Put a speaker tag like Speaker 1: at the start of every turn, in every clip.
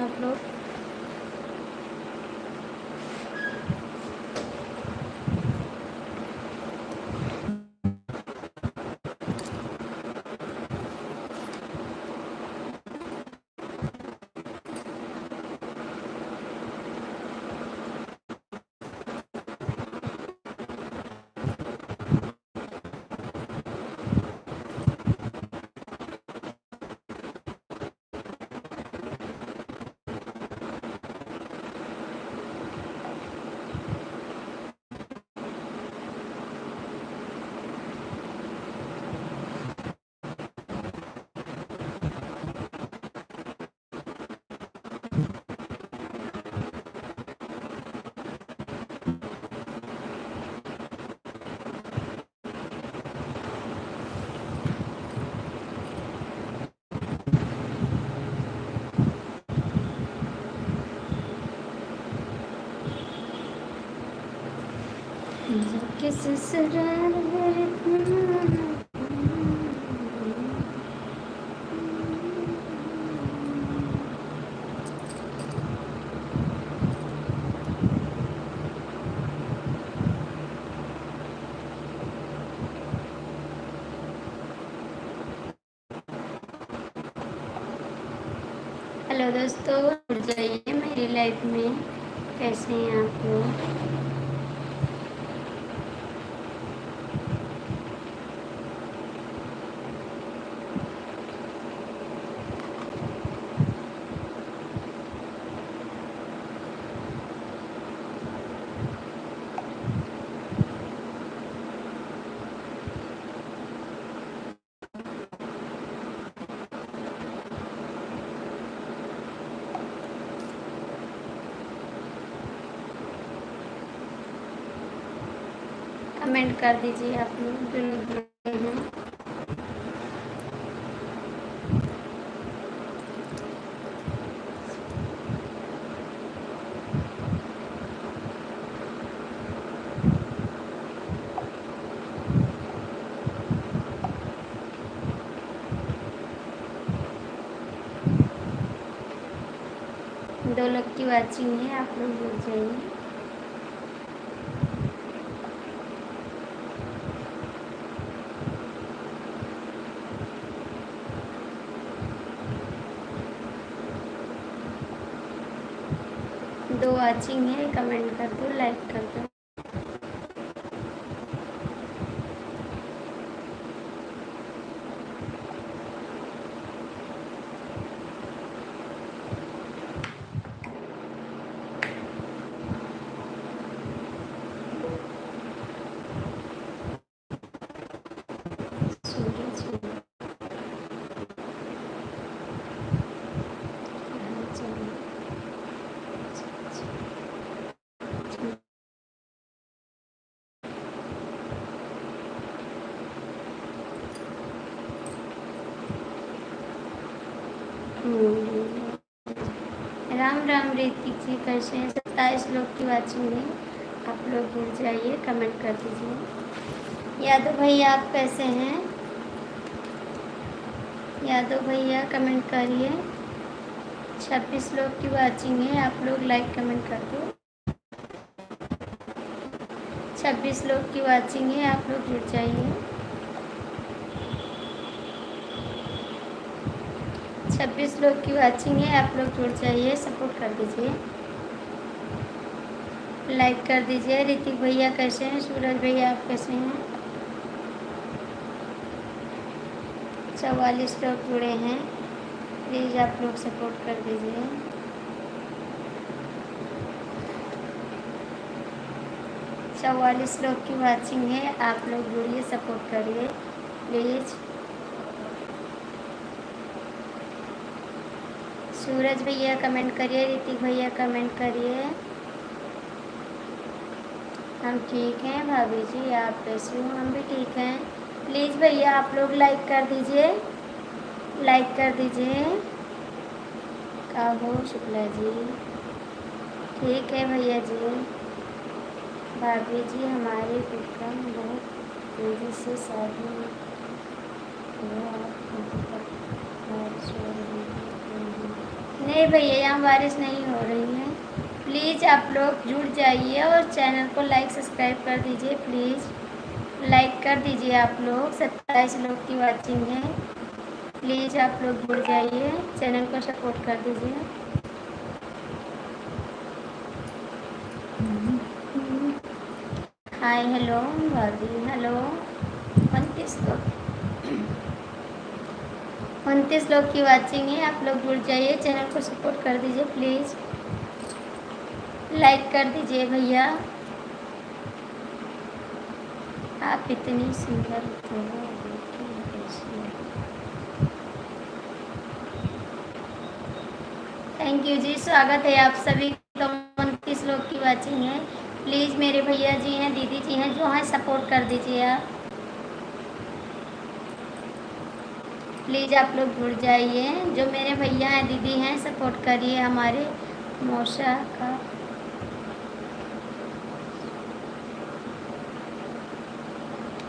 Speaker 1: आप लोग। जाके ससुराल मेरे हेलो दोस्तों, जुड़ जाइए मेरी लाइफ में। कैसे हैं आप लोग? कमेंट कर दीजिए आप लोग जो जुड़े हैं। दो लोग की वाचिंग है, आप लोग जुड़ जाइए। दो वाचिंग है, कमेंट कर दो, लाइक कर दो। सूरज राम राम ऋतिक जी, कैसे हैं? 27 लोग की वाचिंग है, आप लोग जुड़ जाइए, कमेंट कर दीजिए। यादव भैया आप कैसे हैं? यादव भैया कमेंट करिए। 26 लोग की वाचिंग है, आप लोग लाइक कमेंट कर दो। 26 लोग की वाचिंग है, आप लोग जुड़ जाइए। 26 लोग की वाचिंग है, आप लोग जुड़ जाइए, सपोर्ट कर दीजिए, लाइक कर दीजिए। ऋतिक भैया कैसे हैं? सूरज भैया आप कैसे हैं? 44 लोग जुड़े हैं, प्लीज़ आप लोग सपोर्ट कर दीजिए। 44 लोग की वाचिंग है, आप लोग जुड़िए, सपोर्ट करिए प्लीज़। सूरज भैया कमेंट करिए, ऋतिक भैया कमेंट करिए। हम ठीक हैं भाभी जी, आप कैसे हो? हम भी ठीक हैं। प्लीज़ भैया आप लोग लाइक कर दीजिए, लाइक कर दीजिए। का हो शुक्ला जी? ठीक है भैया जी। भाभी जी हमारे विक्रम बहुत तेज़ी से शादी हुआ, आप नहीं भैया, यहाँ बारिश नहीं हो रही है। प्लीज़ आप लोग जुड़ जाइए और चैनल को लाइक सब्सक्राइब कर दीजिए। प्लीज़ लाइक कर दीजिए। आप लोग 27 लोग की वाचिंग है। प्लीज़ आप लोग जुड़ जाइए, चैनल को सपोर्ट कर दीजिए। हाय हेलो भाभी, हेलो। 29 लोग की वाचिंग है। आप लोग जुड़ जाइए, चैनल को सपोर्ट कर दीजिए। प्लीज़ लाइक कर दीजिए भैया। आप इतनी सुंदर हो। थैंक यू जी, स्वागत है आप सभी का। 29 लोग की वाचिंग है। प्लीज़ मेरे भैया जी हैं, दीदी जी हैं, जो हैं सपोर्ट कर दीजिए आप। प्लीज़ आप लोग जुड़ जाइए, जो मेरे भैया हैं दीदी हैं सपोर्ट करिए हमारे मौसा का।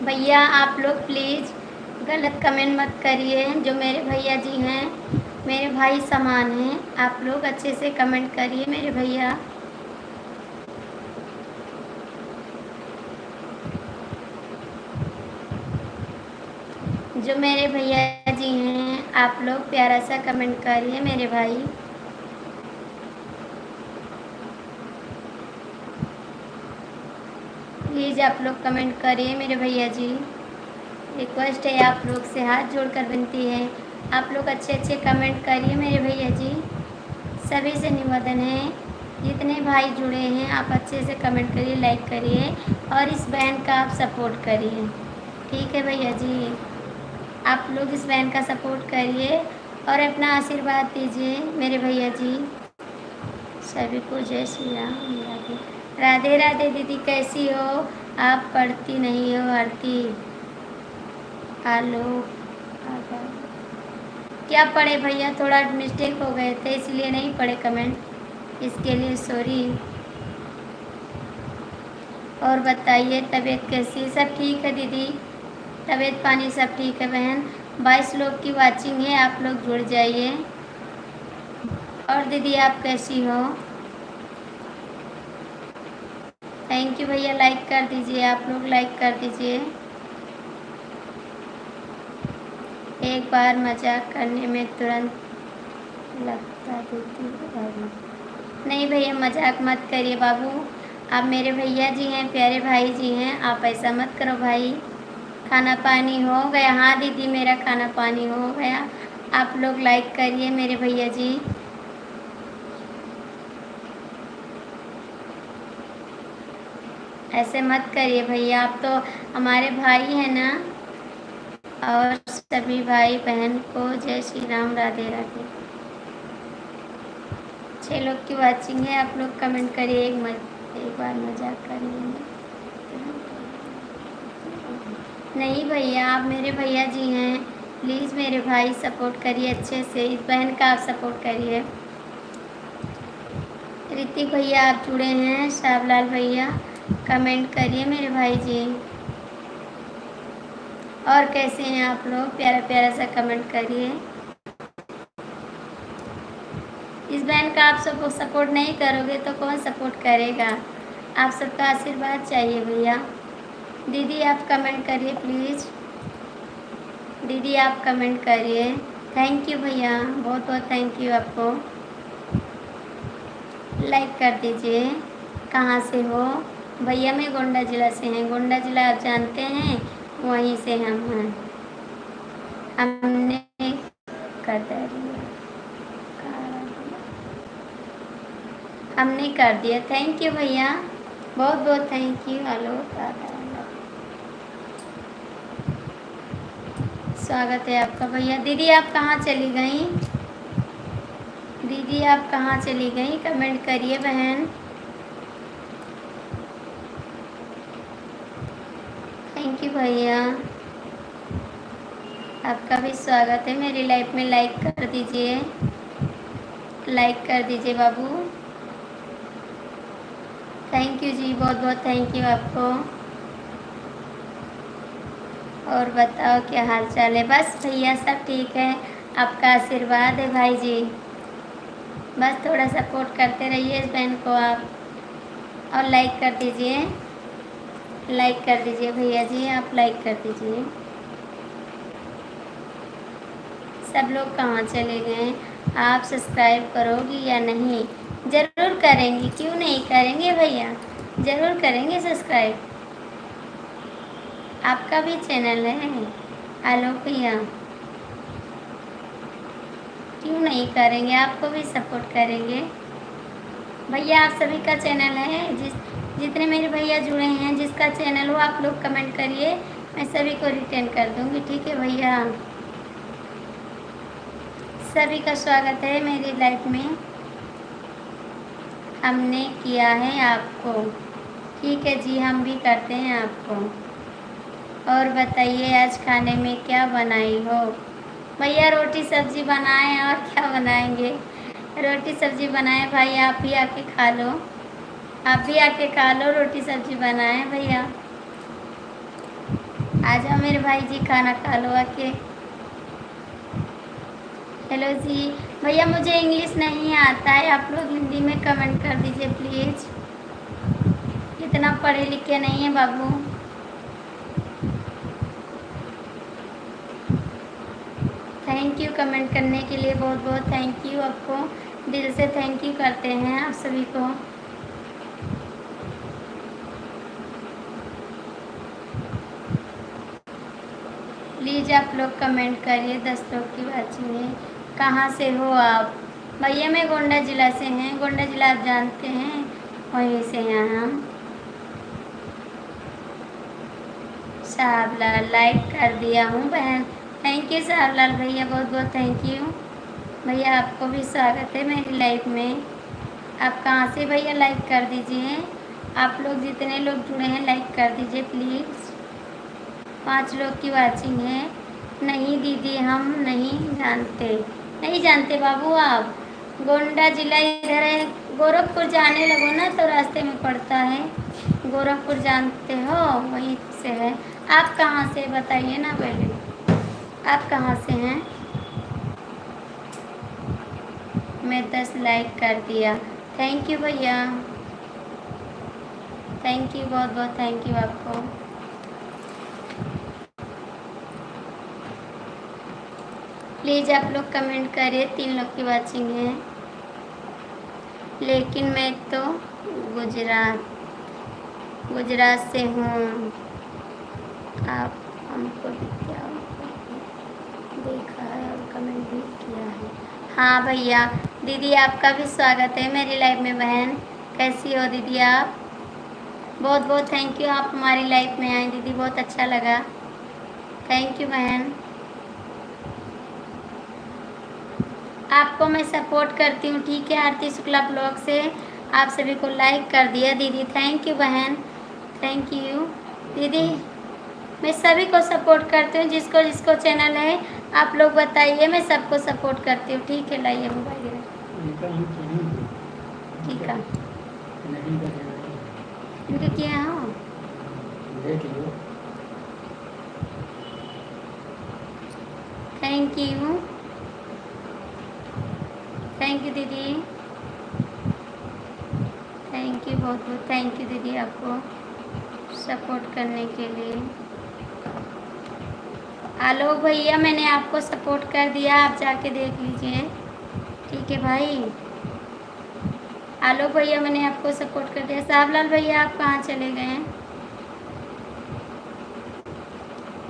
Speaker 1: भैया आप लोग प्लीज़ गलत कमेंट मत करिए। जो मेरे भैया जी हैं मेरे भाई समान हैं। आप लोग अच्छे से कमेंट करिए मेरे भैया। जो मेरे भैया जी हैं आप लोग प्यारा सा कमेंट करिए मेरे भाई। प्लीज़ आप लोग कमेंट करिए मेरे भैया जी। रिक्वेस्ट है आप लोग से, हाथ जोड़कर विनती है, आप लोग अच्छे अच्छे कमेंट करिए मेरे भैया जी। सभी से निवेदन है, जितने भाई जुड़े हैं आप अच्छे से कमेंट करिए, लाइक करिए और इस बहन का आप सपोर्ट करिए। ठीक है भैया जी, आप लोग इस बहन का सपोर्ट करिए और अपना आशीर्वाद दीजिए मेरे भैया जी। सभी को जय श्री राम। राधे राधे। राधे दीदी, कैसी हो आप? पढ़ती नहीं हो आरती? हेलो। क्या पढ़े भैया, थोड़ा मिस्टेक हो गए थे इसलिए नहीं पढ़े कमेंट, इसके लिए सॉरी। और बताइए तबीयत कैसी? सब ठीक है दीदी, तबीयत पानी सब ठीक है बहन। 22 लोग की वाचिंग है, आप लोग जुड़ जाइए। और दीदी आप कैसी हो? थैंक यू भैया, लाइक कर दीजिए, आप लोग लाइक कर दीजिए। एक बार मजाक करने में तुरंत लगता दीदी बाबू। नहीं भैया मजाक मत करिए बाबू, आप मेरे भैया जी हैं, प्यारे भाई जी हैं, आप ऐसा मत करो भाई। खाना पानी हो गया? हाँ दीदी मेरा खाना पानी हो गया। आप लोग लाइक करिए मेरे भैया जी। ऐसे मत करिए भैया, आप तो हमारे भाई हैं ना। और सभी भाई बहन को जय श्री राम, राधे राधे। 6 लोग की वाचिंग है, आप लोग कमेंट करिए। एक बार मजाक करिए। नहीं भैया, आप मेरे भैया जी हैं, प्लीज़ मेरे भाई सपोर्ट करिए अच्छे से, इस बहन का आप सपोर्ट करिए। ऋतिक भैया आप जुड़े हैं, शाबलाल भैया कमेंट करिए मेरे भाई जी। और कैसे हैं आप लोग? प्यारा प्यारा सा कमेंट करिए। इस बहन का आप सबको सपोर्ट नहीं करोगे तो कौन सपोर्ट करेगा? आप सबका आशीर्वाद चाहिए भैया। दीदी आप कमेंट करिए प्लीज़, दीदी आप कमेंट करिए। थैंक यू भैया, बहुत बहुत थैंक यू आपको। लाइक कर दीजिए। कहाँ से हो भैया? मैं गोंडा ज़िला से हैं। गोंडा ज़िला आप जानते हैं, वहीं से हम हैं। हमने कर दिया, हमने कर दिया। थैंक यू भैया, बहुत बहुत थैंक यू। हेलो स्वागत है आपका भैया। दीदी आप कहाँ चली गई? दीदी आप कहाँ चली गई? कमेंट करिए बहन। थैंक यू भैया, आपका भी स्वागत है मेरी लाइफ में। लाइक कर दीजिए, लाइक कर दीजिए बाबू। थैंक यू जी, बहुत बहुत थैंक यू आपको। और बताओ क्या हाल चाल है? बस भैया सब ठीक है, आपका आशीर्वाद है भाई जी। बस थोड़ा सपोर्ट करते रहिए इस बहन को आप, और लाइक कर दीजिए, लाइक कर दीजिए भैया जी, आप लाइक कर दीजिए। सब लोग कहाँ चले गए? आप सब्सक्राइब करोगी या नहीं? ज़रूर करेंगी, क्यों नहीं करेंगे भैया, ज़रूर करेंगे सब्सक्राइब। आपका भी चैनल है आलोक भैया, क्यों नहीं करेंगे, आपको भी सपोर्ट करेंगे भैया। आप सभी का चैनल है, जितने मेरे भैया जुड़े हैं जिसका चैनल हो आप लोग कमेंट करिए, मैं सभी को रिटर्न कर दूंगी, ठीक है भैया। सभी का स्वागत है मेरी लाइफ में, हमने किया है आपको, ठीक है जी, हम भी करते हैं आपको। और बताइए आज खाने में क्या बनाई हो? भैया रोटी सब्जी बनाए, और क्या बनाएंगे, रोटी सब्जी बनाए भाई, आप भी आके खा लो, आप भी आके खा लो, रोटी सब्जी बनाए भैया। आ जाओ मेरे भाई जी, खाना खा लो आके। हेलो जी भैया, मुझे इंग्लिश नहीं आता है, आप लोग हिंदी में कमेंट कर दीजिए प्लीज़, इतना पढ़े लिखे नहीं है बाबू। थैंक यू कमेंट करने के लिए, बहुत बहुत थैंक यू आपको, दिल से थैंक यू करते हैं आप सभी को। प्लीज़ आप लोग कमेंट करिए, 10 लोग की बात सुनिए। कहाँ से हो आप? भैया मैं गोंडा ज़िला से हैं, गोंडा ज़िला आप जानते हैं, वहीं से हैं हम। साहबलाल लाइक कर दिया हूँ बहन, थैंक यू साहबलाल भैया, बहुत बहुत थैंक यू भैया, आपको भी स्वागत है मेरी लाइफ में। आप कहाँ से भैया, लाइक कर दीजिए, आप लोग जितने लोग जुड़े हैं लाइक कर दीजिए प्लीज़। 5 लोग की वाचिंग है। नहीं दीदी हम नहीं जानते, नहीं जानते बाबू आप, गोंडा जिला इधर है, गोरखपुर जाने लगो ना तो रास्ते में पड़ता है, गोरखपुर जानते हो, वहीं से है। आप कहाँ से बताइए ना पहले, आप कहाँ से हैं? मैं 10 लाइक कर दिया, थैंक यू भैया, थैंक यू, बहुत बहुत थैंक यू आपको। प्लीज़ आप लोग कमेंट करिए, 3 लोग की वाचिंग है, लेकिन मैं तो गुजरात से हूँ। आप हमको भी क्या देखा है और कमेंट भी किया है। हाँ भैया, दीदी आपका भी स्वागत है मेरी लाइफ में बहन, कैसी हो दीदी आप? बहुत बहुत थैंक यू, आप हमारी लाइफ में आए दीदी, बहुत अच्छा लगा, थैंक यू बहन। आपको मैं सपोर्ट करती हूँ, ठीक है, आरती शुक्ला ब्लॉग से आप सभी को लाइक कर दिया दीदी, थैंक यू बहन, थैंक यू दीदी। मैं सभी को सपोर्ट करती हूँ, जिसको जिसको चैनल है आप लोग बताइए, मैं सबको सपोर्ट करती हूँ, ठीक है। लाइए मोबाइल, ठीक है, इनके किया हो, थैंक यू, थैंक यू दीदी, थैंक यू, बहुत बहुत थैंक यू दीदी आपको सपोर्ट करने के लिए। आलोक भैया मैंने आपको सपोर्ट कर दिया, आप जाके देख लीजिए, ठीक है भाई। आलोक भैया मैंने आपको सपोर्ट कर दिया। साहबलाल भैया आप कहाँ चले गए हैं?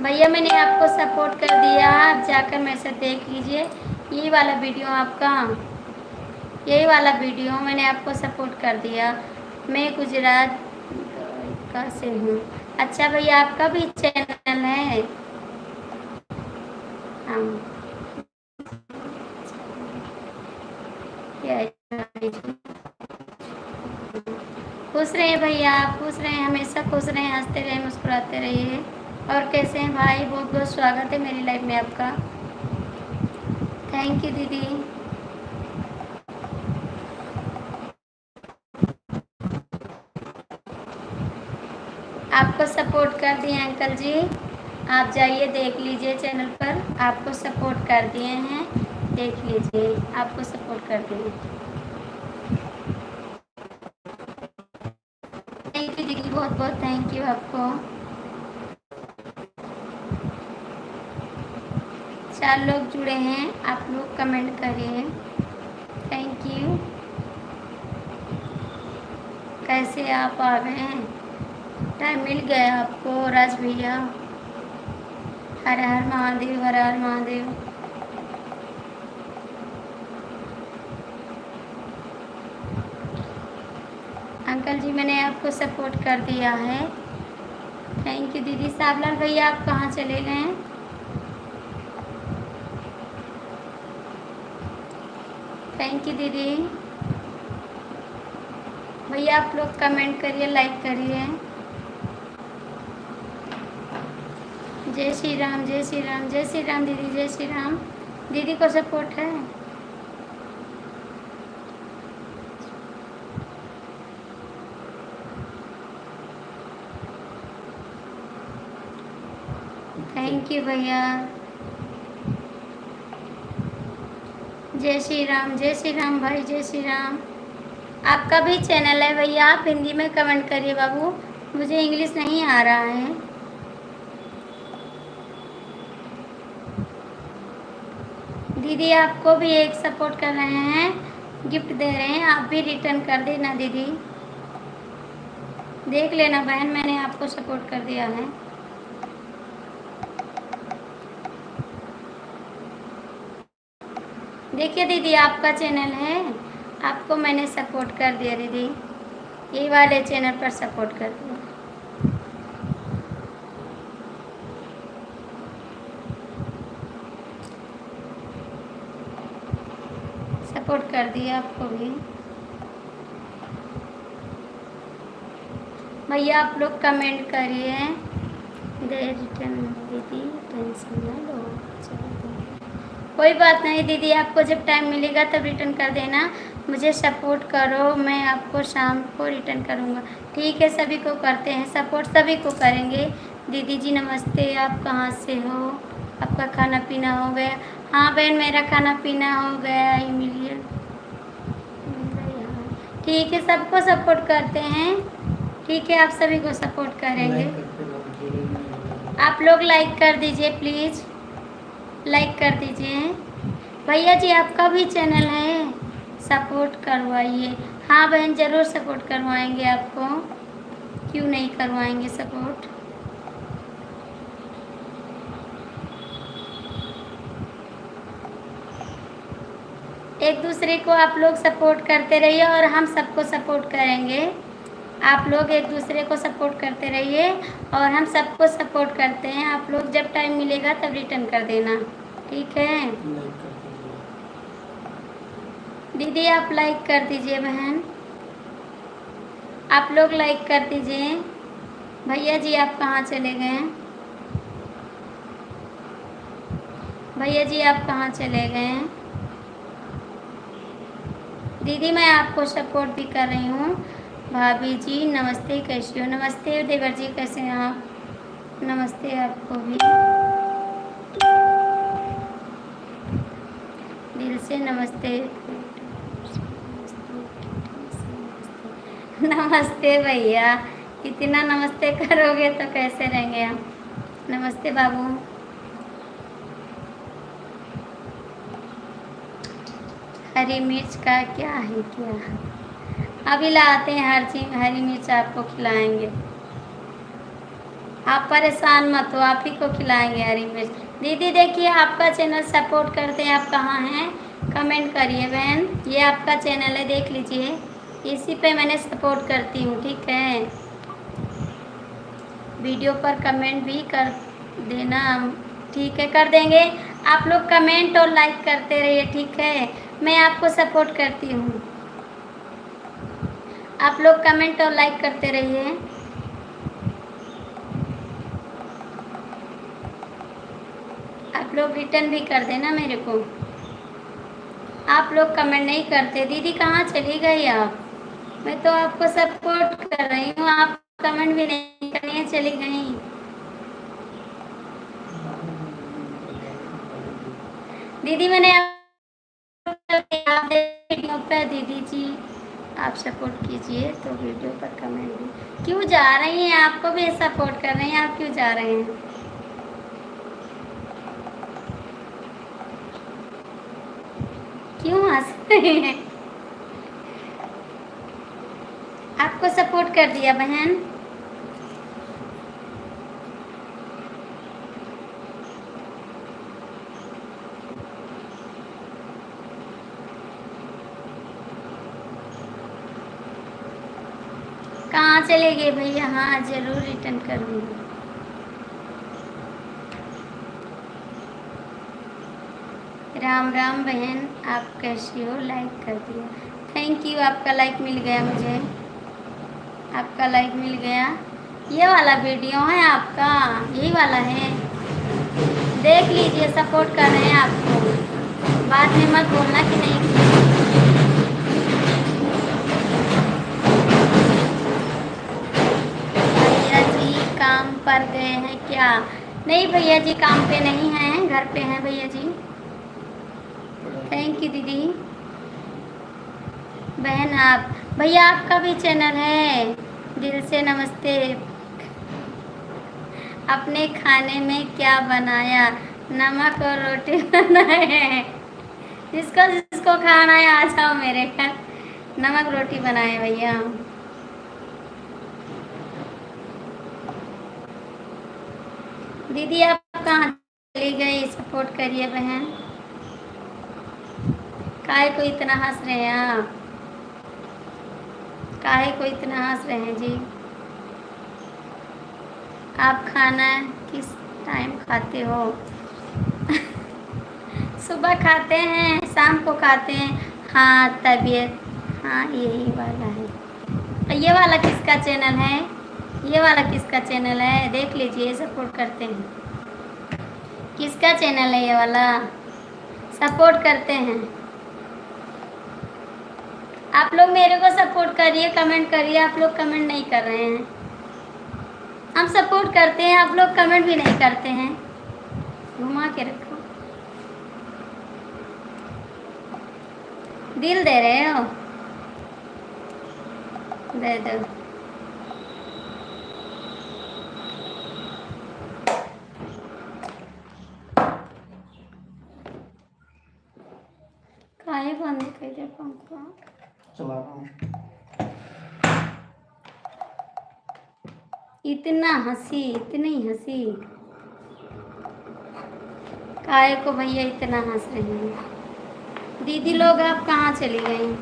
Speaker 1: भैया मैंने आपको सपोर्ट कर दिया, आप जाकर मैसेज देख लीजिए, यही वाला वीडियो आपका, यही वाला वीडियो मैंने आपको सपोर्ट कर दिया। मैं गुजरात का से हूँ। अच्छा भैया आपका भी चैनल है? हाँ, खुश रहे भैया, आप खुश रहें, हमेशा खुश रहें, हंसते रहें, मुस्कुराते रहिए। और कैसे हैं भाई? बहुत बहुत स्वागत है मेरी लाइफ में आपका, थैंक यू दीदी। आपको सपोर्ट कर दिए अंकल जी, आप जाइए देख लीजिए चैनल पर, आपको सपोर्ट कर दिए हैं, देख लीजिए, आपको सपोर्ट कर दिए। बहुत बहुत थैंक यू आपको। 4 लोग जुड़े हैं, आप लोग कमेंट करिए। Thank you. कैसे आप आ गए हैं, टाइम मिल गया आपको राज भैया। हर हर महादेव, हर हर महादेव। अंकल जी मैंने आपको सपोर्ट कर दिया है। थैंक यू दीदी। सावलाल भैया आप कहाँ चले गए हैं? थैंक यू दीदी। भैया आप लोग कमेंट करिए, लाइक करिए। जय श्री राम, जय श्री राम, जय श्री राम दीदी, जय श्री राम। दीदी को सपोर्ट है। थैंक यू भैया। जय श्री राम, जय श्री राम भाई, जय श्री राम। आपका भी चैनल है भैया, आप हिंदी में कमेंट करिए बाबू, मुझे इंग्लिश नहीं आ रहा है। दीदी आपको भी एक सपोर्ट कर रहे हैं, गिफ्ट दे रहे हैं, आप भी रिटर्न कर देना दीदी। देख लेना बहन, मैंने आपको सपोर्ट कर दिया है। देखिए दीदी आपका चैनल है, आपको मैंने सपोर्ट कर दिया दीदी, ये वाले चैनल पर सपोर्ट कर दिया। सपोर्ट कर दिया आपको भी। भैया आप लोग कमेंट करिए। दे रिटर्न दीदी, टेंशन ना लो। कोई बात नहीं दीदी, आपको जब टाइम मिलेगा तब रिटर्न कर देना। मुझे सपोर्ट करो, मैं आपको शाम को रिटर्न करूँगा। ठीक है, सभी को करते हैं सपोर्ट, सभी को करेंगे। दीदी जी नमस्ते, आप कहाँ से हो? आपका खाना पीना हो गया? हाँ बहन, मेरा खाना पीना हो गया। इमिलियन ठीक है, सबको सपोर्ट करते हैं। ठीक है, आप सभी को सपोर्ट करेंगे। आप लोग लाइक कर दीजिए प्लीज़, लाइक कर दीजिए। भैया जी आपका भी चैनल है, सपोर्ट करवाइए। हाँ बहन, ज़रूर सपोर्ट करवाएंगे आपको, क्यों नहीं करवाएंगे सपोर्ट। एक दूसरे को आप लोग सपोर्ट करते रहिए और हम सबको सपोर्ट करेंगे। आप लोग एक दूसरे को सपोर्ट करते रहिए और हम सबको सपोर्ट करते हैं। आप लोग जब टाइम मिलेगा तब रिटर्न कर देना, ठीक है दीदी। आप लाइक कर दीजिए बहन, आप लोग लाइक कर दीजिए। भैया जी आप कहाँ चले गए हैं? भैया जी आप कहाँ चले गए हैं? दीदी मैं आपको सपोर्ट भी कर रही हूँ। भाभी जी नमस्ते, कैसी हो? नमस्ते देवर जी, कैसे हैं आप? नमस्ते आपको भी, दिल से नमस्ते। नमस्ते भैया, इतना नमस्ते करोगे तो कैसे रहेंगे हम। नमस्ते बाबू। हरी मिर्च का क्या है क्या? अभी लाते हैं हर चीज, हरी मिर्च आपको खिलाएंगे, आप परेशान मत हो, आप ही को खिलाएंगे हरी मिर्च। दीदी देखिए आपका चैनल सपोर्ट करते हैं, आप कहाँ हैं कमेंट करिए बहन। ये आपका चैनल है, देख लीजिए, इसी पे मैंने सपोर्ट करती हूँ, ठीक है। वीडियो पर कमेंट भी कर देना, ठीक है कर देंगे। आप लोग कमेंट और लाइक करते रहिए, ठीक है, मैं आपको सपोर्ट करती हूँ। आप लोग कमेंट और लाइक करते रहिए। आप लोग रिटर्न भी कर देना मेरे को। आप लोग कमेंट नहीं करते, दीदी कहाँ चली गई आप? मैं तो आपको सपोर्ट कर रही हूँ, आप कमेंट भी नहीं करनी, चली गई। दीदी मैंने वीडियो पे दीदी जी आप सपोर्ट कीजिए तो वीडियो पर कमेंट भी। क्यों जा रही हैं? आपको भी सपोर्ट कर रहे हैं, आप क्यों जा रहे हैं? क्यों हंस रहे हैं? आपको सपोर्ट कर दिया बहन। कहाँ चले गए भैया? हाँ जरूर रिटर्न करूँगी। राम राम बहन, आप कैसी हो? लाइक कर दिया, थैंक यू। आपका लाइक मिल गया मुझे, आपका लाइक मिल गया। ये वाला वीडियो है आपका, यही वाला है, देख लीजिए। सपोर्ट कर रहे हैं आपको, बाद में मत बोलना कि नहीं। भैया जी काम पर गए हैं क्या? नहीं भैया जी काम पे नहीं हैं, घर पे हैं भैया जी। थैंक यू दीदी। बहन आप, भैया आपका भी चैनल है? दिल से नमस्ते। अपने खाने में क्या बनाया? नमक और रोटी बनाए हैं। जिसको जिसको खाना है आ जाओ मेरे घर, नमक रोटी बनाए भैया। दीदी आप कहाँ चली गई? सपोर्ट करिए बहन। काहे को इतना हंस रहे हैं आप? काहे को इतना हंस रहे हैं जी? आप खाना किस टाइम खाते हो? सुबह खाते हैं, शाम को खाते हैं। हाँ तबीयत, हाँ यही वाला है। ये वाला किसका चैनल है? ये वाला किसका चैनल है? देख लीजिए, सपोर्ट करते हैं। किसका चैनल है ये वाला? सपोर्ट करते हैं। आप लोग मेरे को सपोर्ट करिए, कमेंट करिए। आप लोग कमेंट नहीं कर रहे हैं। हम सपोर्ट करते हैं, आप लोग कमेंट भी नहीं करते हैं। घुमा के रखो, दिल दे रहे हो? दे दो। काहे बंद कर दे पंखा? चला रहा हूँ। इतना हंसी, इतनी हंसी, काहे को भैया इतना हंस रहे हैं? दीदी लोग आप कहाँ चली गई?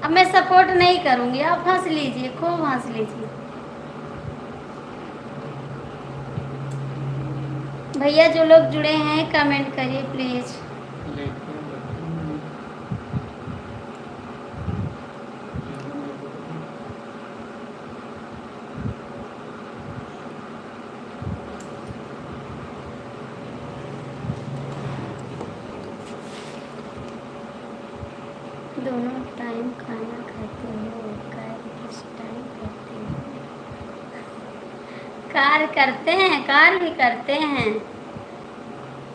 Speaker 1: अब मैं सपोर्ट नहीं करूंगी, आप हंस लीजिए, खूब हंस लीजिए। भैया जो लोग जुड़े हैं कमेंट करिए प्लीज। दोनों टाइम खाना खाते हो? कार्य किस टाइम करते हो? कार्य करते हैं, कार्य भी करते हैं।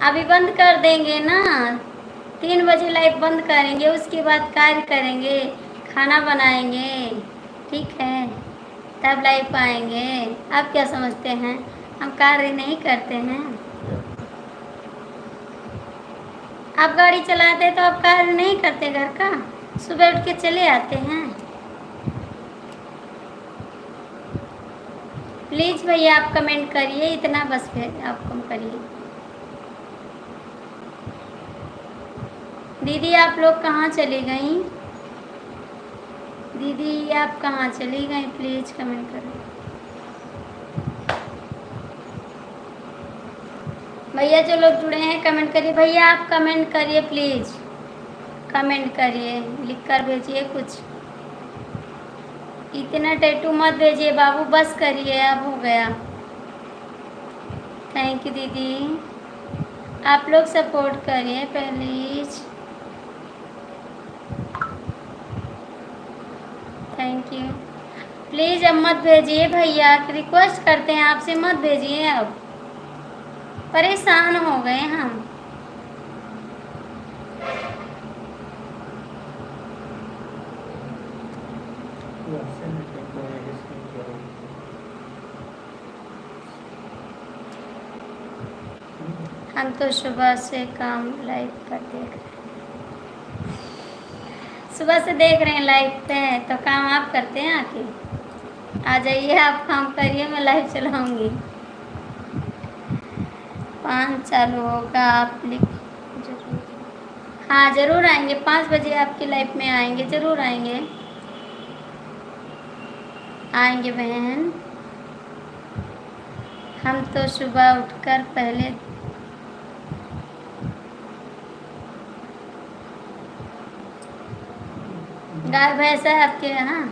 Speaker 1: अभी बंद कर देंगे ना, 3 बजे लाइव बंद करेंगे, उसके बाद कार्य करेंगे, खाना बनाएंगे, ठीक है? तब लाइव आएंगे। आप क्या समझते हैं हम कार्य नहीं करते हैं? आप गाड़ी चलाते तो आप कार्य नहीं करते घर का? सुबह उठ के चले आते हैं। प्लीज़ भैया आप कमेंट करिए, इतना बस फिर आप कम करिए। दीदी आप लोग कहाँ चली गई? दीदी आप कहाँ चली गई? प्लीज़ कमेंट करें। भैया जो लोग जुड़े हैं कमेंट करिए। भैया आप कमेंट करिए प्लीज़, कमेंट करिए, लिख कर भेजिए कुछ। इतना टैटू मत भेजिए बाबू, बस करिए, अब हो गया। थैंक यू दीदी, आप लोग सपोर्ट करिए प्लीज। Thank you. प्लीज़ अब मत भेजिए भैया, रिक्वेस्ट करते हैं आपसे, मत भेजिए। अब परेशान हो गए हम। हम तो सुबह से काम लाइव पर देख रहे हैं। सुबह से देख रहे हैं लाइव पे, तो काम आप करते हैं आके? आ जाइए, आप काम करिए, मैं लाइव चलाऊंगी। 5 चालू होगा, आप लिख जरूर। हाँ ज़रूर आएंगे, 5 बजे आपकी लाइफ में आएंगे, ज़रूर आएंगे। आएंगे बहन। हम तो सुबह उठकर पहले गाय भैंस है आपके यहाँ?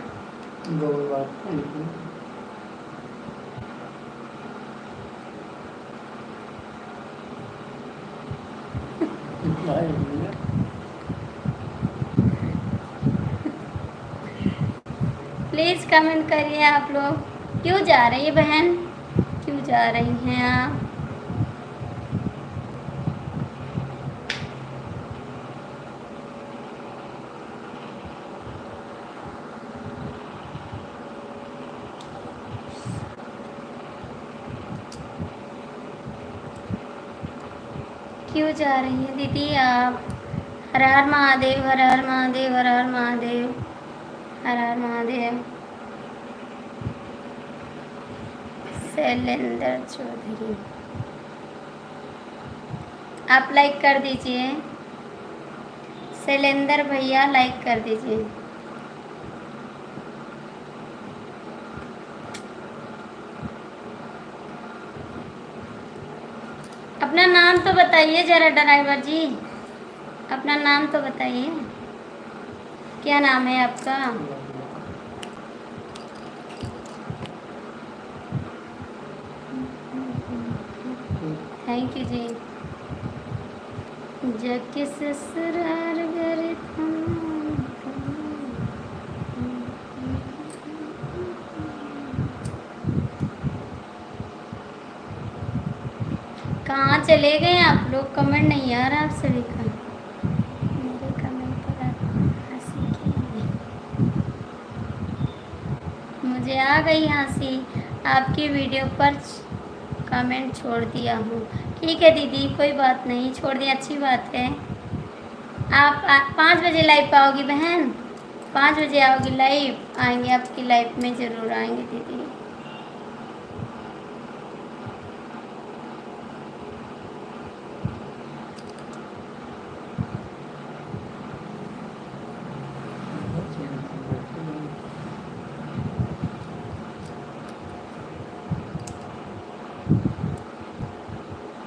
Speaker 1: प्लीज़ कमेंट करिए आप लोग। क्यों जा रही है बहन, क्यों जा रही हैं आप? क्यों जा रही हैं दीदी आप? हर हर महादेव, हर हर महादेव, हर हर महादेव, हर हर महादेव। शैलेंद्र चौधरी, आप लाइक कर दीजिए। शैलेंद्र भैया लाइक कर दीजिए। अपना नाम तो बताइए जरा ड्राइवर जी, अपना नाम तो बताइए, क्या नाम है आपका? थैंक यू जी। जग ससुराल घर कहाँ चले गए आप लोग? कमेंट नहीं आ रहा आप सभी का। मेरे कमेंट पर आपको हंसी क्यों? मुझे आ गई हंसी, आपकी वीडियो पर कमेंट छोड़ दिया हूँ। ठीक है दीदी, कोई बात नहीं, छोड़ दिया, अच्छी बात है। आप 5 बजे लाइव आओगी बहन? 5 बजे आओगी लाइव? आएंगे आपकी लाइफ में, ज़रूर आएंगे दीदी।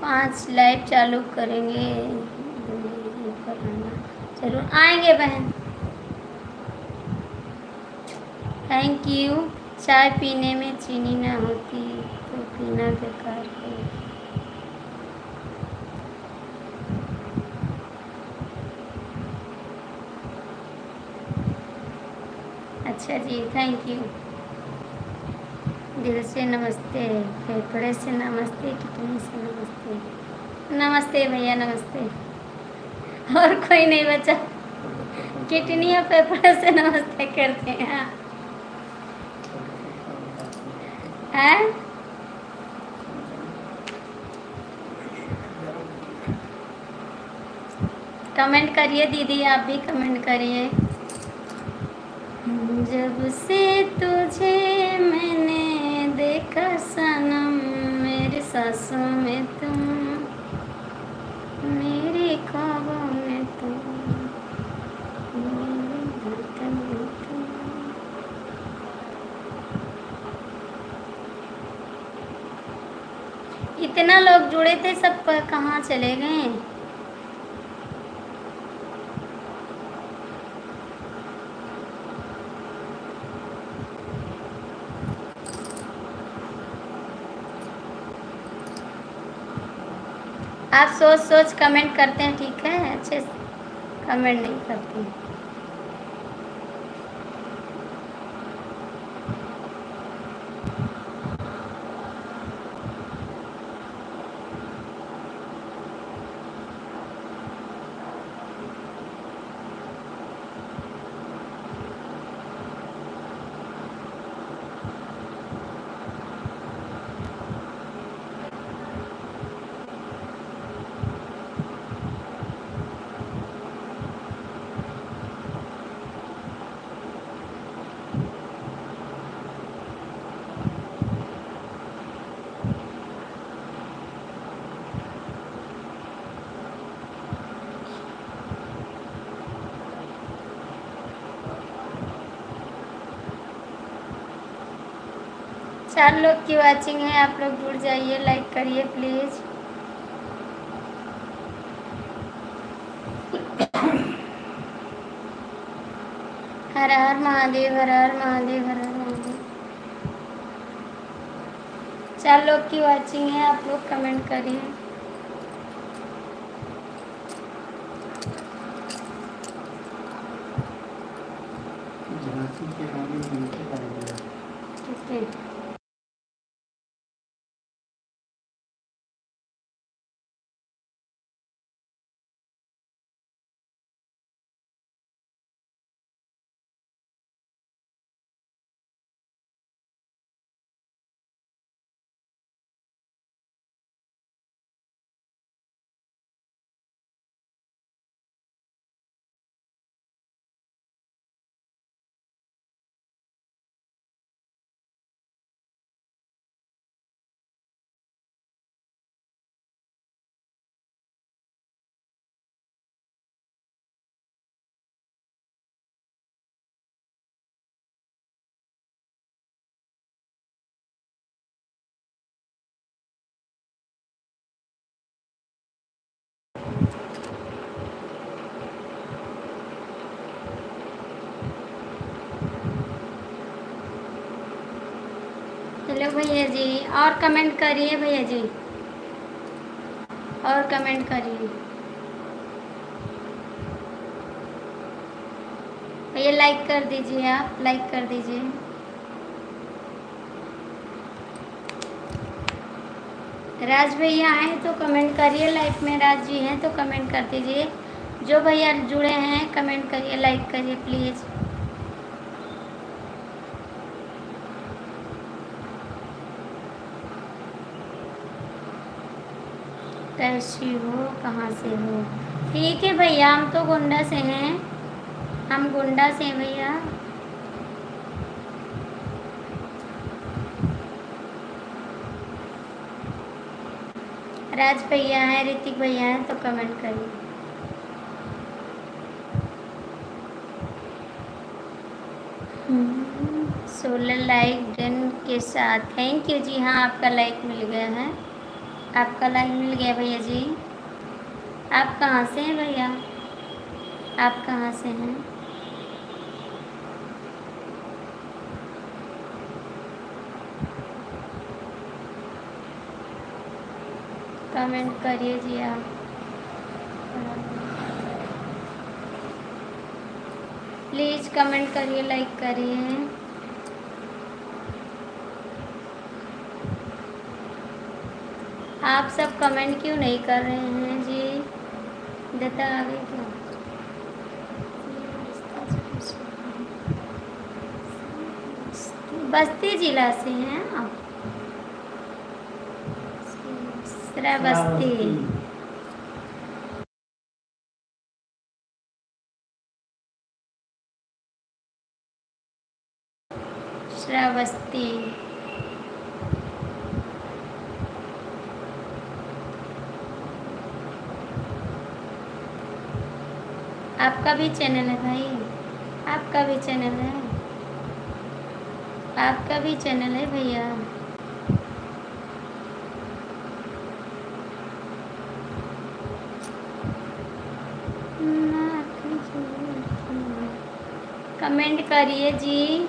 Speaker 1: पाँच लाइव चालू करेंगे, जरूर आएंगे बहन। Thank you. चाय पीने में चीनी ना होती तो पीना बेकार है। अच्छा जी, थैंक यू। दिल से नमस्ते, फेफड़े से नमस्ते, कितने से नमस्ते। नमस्ते भैया, नमस्ते। और कोई नहीं बचा, कितनी और फेफड़े से नमस्ते करते हैं। हैं? कमेंट करिए दीदी, आप भी कमेंट करिए। जब से तुझे मैंने देखा सनम, मेरे सांसों में तुम, मेरे ख्वाबों में तुम, मेरे धड़कन में तुम। इतना लोग जुड़े थे, सब कहाँ चले गए? आप सोच सोच कमेंट करते हैं, ठीक है, अच्छे से कमेंट नहीं करते हैं। 4 लोग की वॉचिंग है, आप लोग जुड़ जाइए, लाइक करिए प्लीज़। हर हर महादेव, हर हर महादेव, हर हर महादेव। 4 लोग की वॉचिंग है, आप लोग कमेंट करिए।
Speaker 2: झांसी के रानी नीचे पाएंगे।
Speaker 1: किसके? हेलो भैया जी, और कमेंट करिए भैया जी, और कमेंट करिए भैया। लाइक कर दीजिए, आप लाइक कर दीजिए। राज भैया आए तो कमेंट करिए, लाइक में राज जी हैं तो कमेंट कर दीजिए। जो भैया जुड़े हैं कमेंट करिए, लाइक करिए प्लीज़। कैसी हो, कहाँ से हो? ठीक है भैया, हम तो गोंडा से हैं, हम गोंडा से हैं भैया। राज भैया हैं, ऋतिक भैया हैं तो कमेंट करिए। सोलर लाइक डन के साथ, थैंक यू जी। हाँ, आपका लाइक मिल गया है, आपका लाइक मिल गया भैया जी। आप कहाँ से हैं भैया, आप कहाँ से हैं? कमेंट करिए जी आप। प्लीज़ कमेंट करिए, लाइक करिए। आप सब कमेंट क्यों नहीं कर रहे हैं जी? देता आगे क्या? बस्ती जिला से हैं आप? श्रावस्ती। श्रावस्ती। आपका भी चैनल है भाई, आपका भी चैनल है, आपका भी चैनल है भैया। कमेंट करिए जी।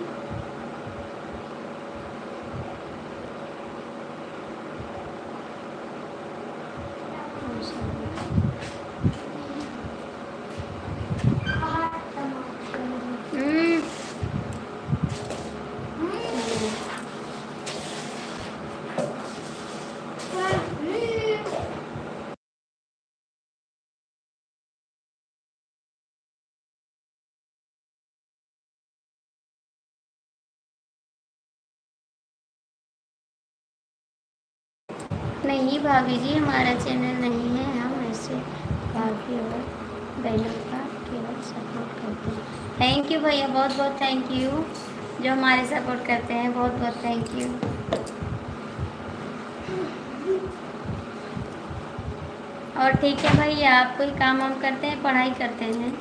Speaker 1: हम्म, नहीं भाभी जी, हमारा चैनल नहीं है, हम ऐसे भाभी और बहनों का केवल सपोर्ट करते हैं। थैंक यू भैया, बहुत बहुत थैंक यू, जो हमारे सपोर्ट करते हैं, बहुत बहुत थैंक यू। और ठीक है भैया, आप कोई काम वाम करते हैं, पढ़ाई करते हैं?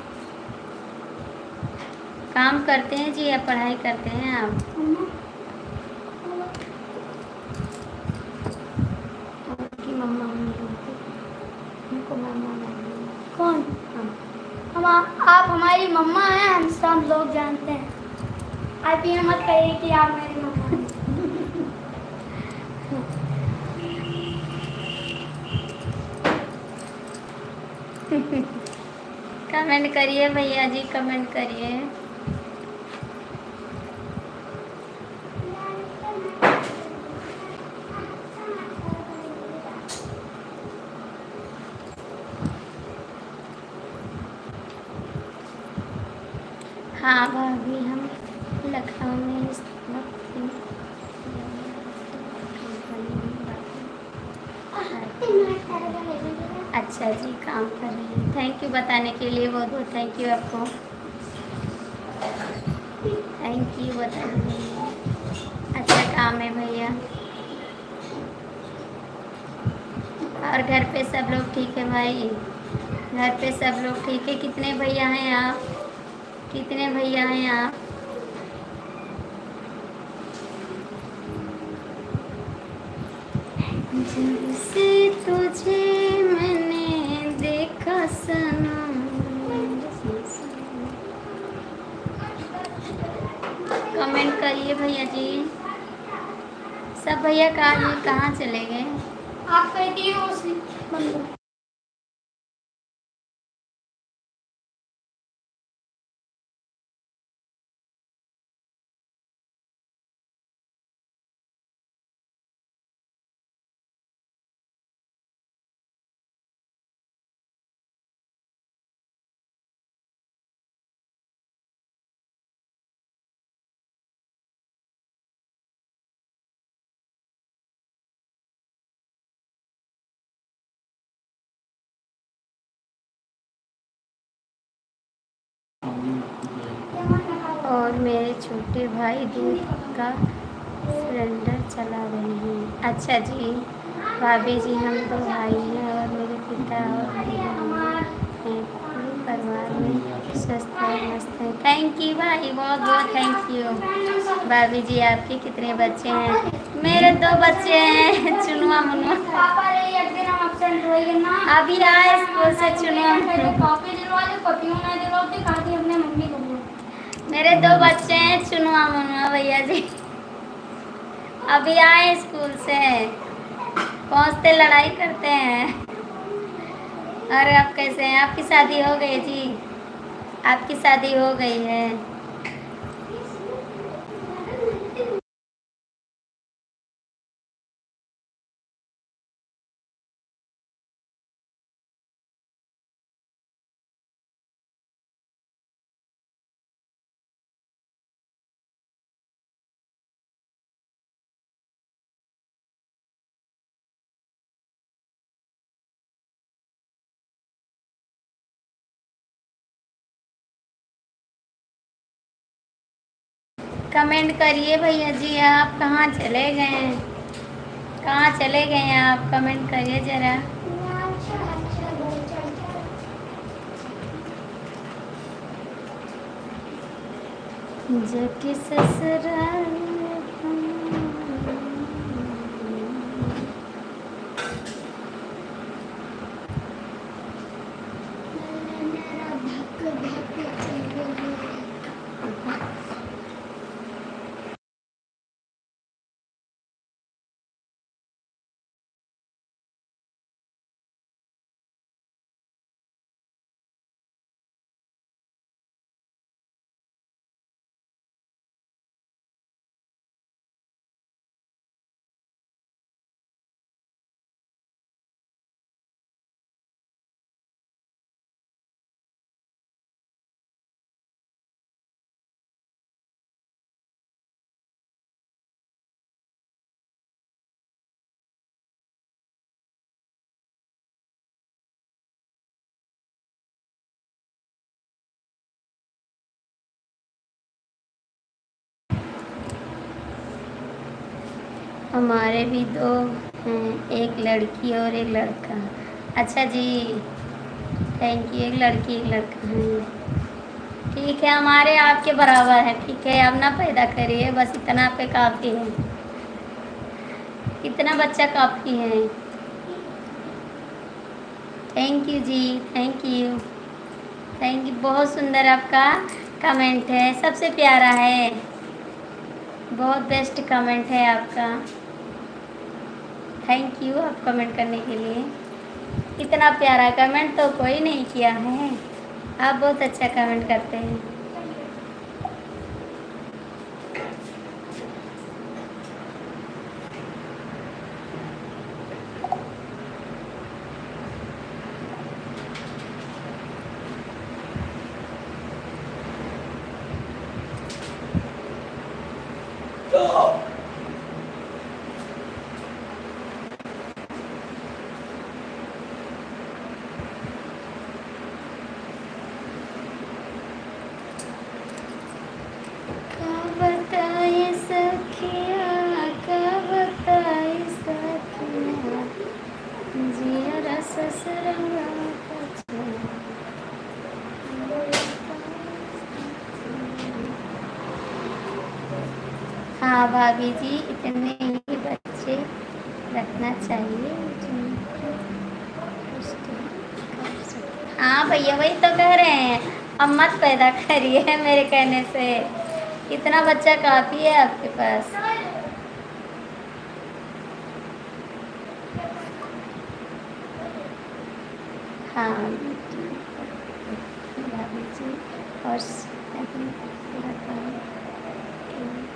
Speaker 1: काम करते हैं जी या पढ़ाई करते हैं आप? मम्मा हम बोलते हमको मम्मा बोलते।
Speaker 3: कौन?
Speaker 1: हम
Speaker 3: आप हमारी मम्मा हैं, हम सब लोग जानते हैं। आप ये मत कहिए कि आप मेरी मम्मा हैं।
Speaker 1: कमेंट करिए भैया जी, कमेंट करिए। हाँ भाभी, हम लखनऊ में इस वक्त अच्छा जी काम कर रहे हैं। थैंक यू बताने के लिए, बहुत बहुत थैंक यू आपको, थैंक यू बताने के लिए। अच्छा काम है भैया। और घर पे सब लोग ठीक है भाई? घर पे सब लोग ठीक है? कितने भैया हैं आप? कितने भैया हैं आप? जब से तुझे मैंने देखा सनम, कमेंट करिए भैया जी। सब भैया कहाँ चले गए?
Speaker 3: आप कहती हो उसी बंदो।
Speaker 1: और मेरे छोटे भाई दूध का सिलेंडर चला रहे हैं। अच्छा जी भाभी जी, हम दो भाई हैं और मेरे पिता और मेरी मम्मी हैं। पूरे परिवार में स्वस्थ और मस्त है। थैंक यू भाई, बहुत बहुत थैंक यू। भाभी जी आपके कितने बच्चे हैं? मेरे दो बच्चे हैं, चुनुआ मुनुआ।
Speaker 3: पापा रे एक दिन हम एब्सेंट होएंगे ना,
Speaker 1: अभी आए स्कूल से चुनुआ मुनुआ।
Speaker 3: कॉपी दिलवा दे, कॉपियों ना दिलवाते खाती अपने मम्मी को बोल।
Speaker 1: मेरे दो बच्चे हैं, चुनुआ मुनुआ भैया जी। अभी आए स्कूल से, पहुँचते लड़ाई करते हैं। अरे आप कैसे हैं? आपकी शादी हो गई जी? आपकी शादी हो गई है? कमेंट करिए भैया जी, आप कहाँ चले गए हैं? कहाँ चले गए हैं आप? कमेंट करिए ज़रा। जाके ससुराल में हमारे भी दो हैं, एक लड़की और एक लड़का। अच्छा जी थैंक यू। एक लड़की एक लड़का है, ठीक है। हमारे आपके बराबर है, ठीक है। अब ना पैदा करिए, बस इतना पे काफ़ी है, इतना बच्चा काफ़ी है। थैंक यू जी, थैंक यू, थैंक यू। बहुत सुंदर आपका कमेंट है, सबसे प्यारा है, बहुत बेस्ट कमेंट है आपका। थैंक यू आप कमेंट करने के लिए। इतना प्यारा कमेंट तो कोई नहीं किया है, आप बहुत अच्छा कमेंट करते हैं। का बताए सखिया, का बताए सखिया, जियरा ससुरवा कछुआ। हाँ भाभी जी, इतने ही बच्चे रखना चाहिए जिनको पुष्टि कर सके। हाँ भैया, वही तो कह रहे हैं, अब मत पैदा करिए मेरे कहने से, इतना बच्चा काफ़ी है आपके पास। हाँ भाभी जी, और पूरा काम कमेंट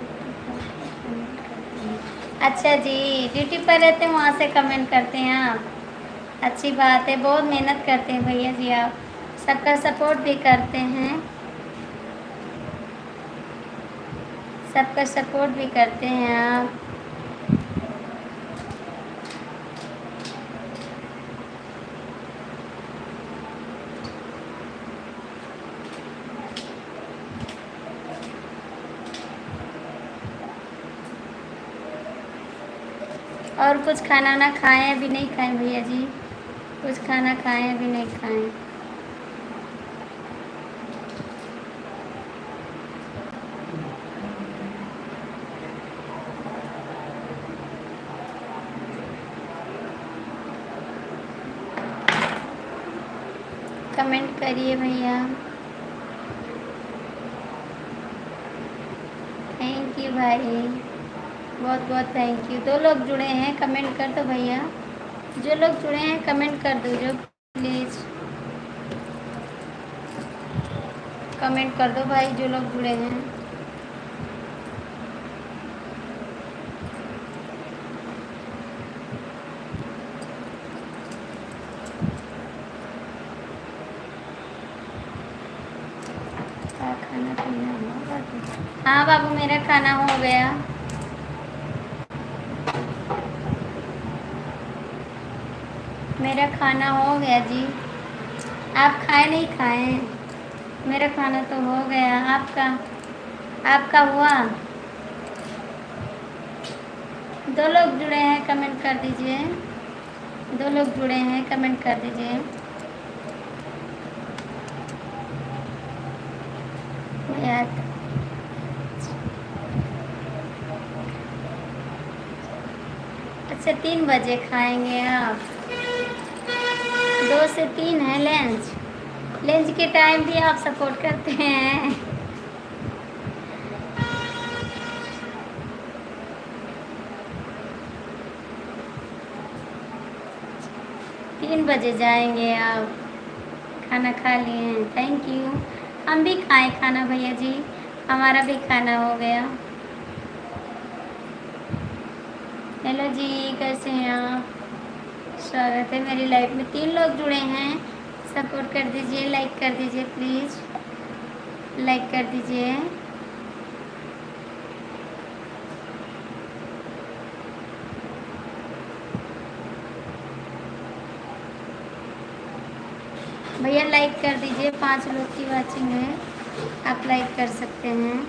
Speaker 1: करते हैं। अच्छा जी, ड्यूटी पर रहते हैं, वहाँ से कमेंट करते हैं आप। अच्छी बात है, बहुत मेहनत करते हैं भैया जी आप, सबका सपोर्ट भी करते हैं, सबका सपोर्ट भी करते हैं आप। और कुछ खाना ना खाएं, अभी नहीं खाएं भैया जी, कुछ खाना खाएं, अभी नहीं खाएं। कमेंट करिए भैया। थैंक यू भाई, बहुत बहुत थैंक यू। 2 लोग जुड़े हैं, कमेंट कर दो भैया, जो लोग जुड़े हैं कमेंट कर दो, जो प्लीज़ कमेंट कर दो भाई, जो लोग जुड़े हैं। क्या खाना पीना हुआ बाबू? हाँ बाबू, मेरा खाना हो गया। मेरा खाना हो गया जी, आप खाए नहीं खाए? मेरा खाना तो हो गया, आपका आपका हुआ? 2 लोग जुड़े हैं, कमेंट कर दीजिए, 2 लोग जुड़े हैं, कमेंट कर दीजिए। यार अच्छा, 3 बजे खाएंगे आप? 2 से 3 है लंच, लंच के टाइम भी आप सपोर्ट करते हैं। 3 बजे जाएंगे आप, खाना खा लिए हैं? Thank you. हम भी खाएं खाना भैया जी, हमारा भी खाना हो गया। हेलो जी, कैसे हैं आप? स्वागत है मेरी लाइफ में। 3 लोग जुड़े हैं, सपोर्ट कर दीजिए, लाइक कर दीजिए प्लीज़, लाइक कर दीजिए। भैया लाइक कर दीजिए, 5 लोग की वाचिंग है, आप लाइक कर सकते हैं।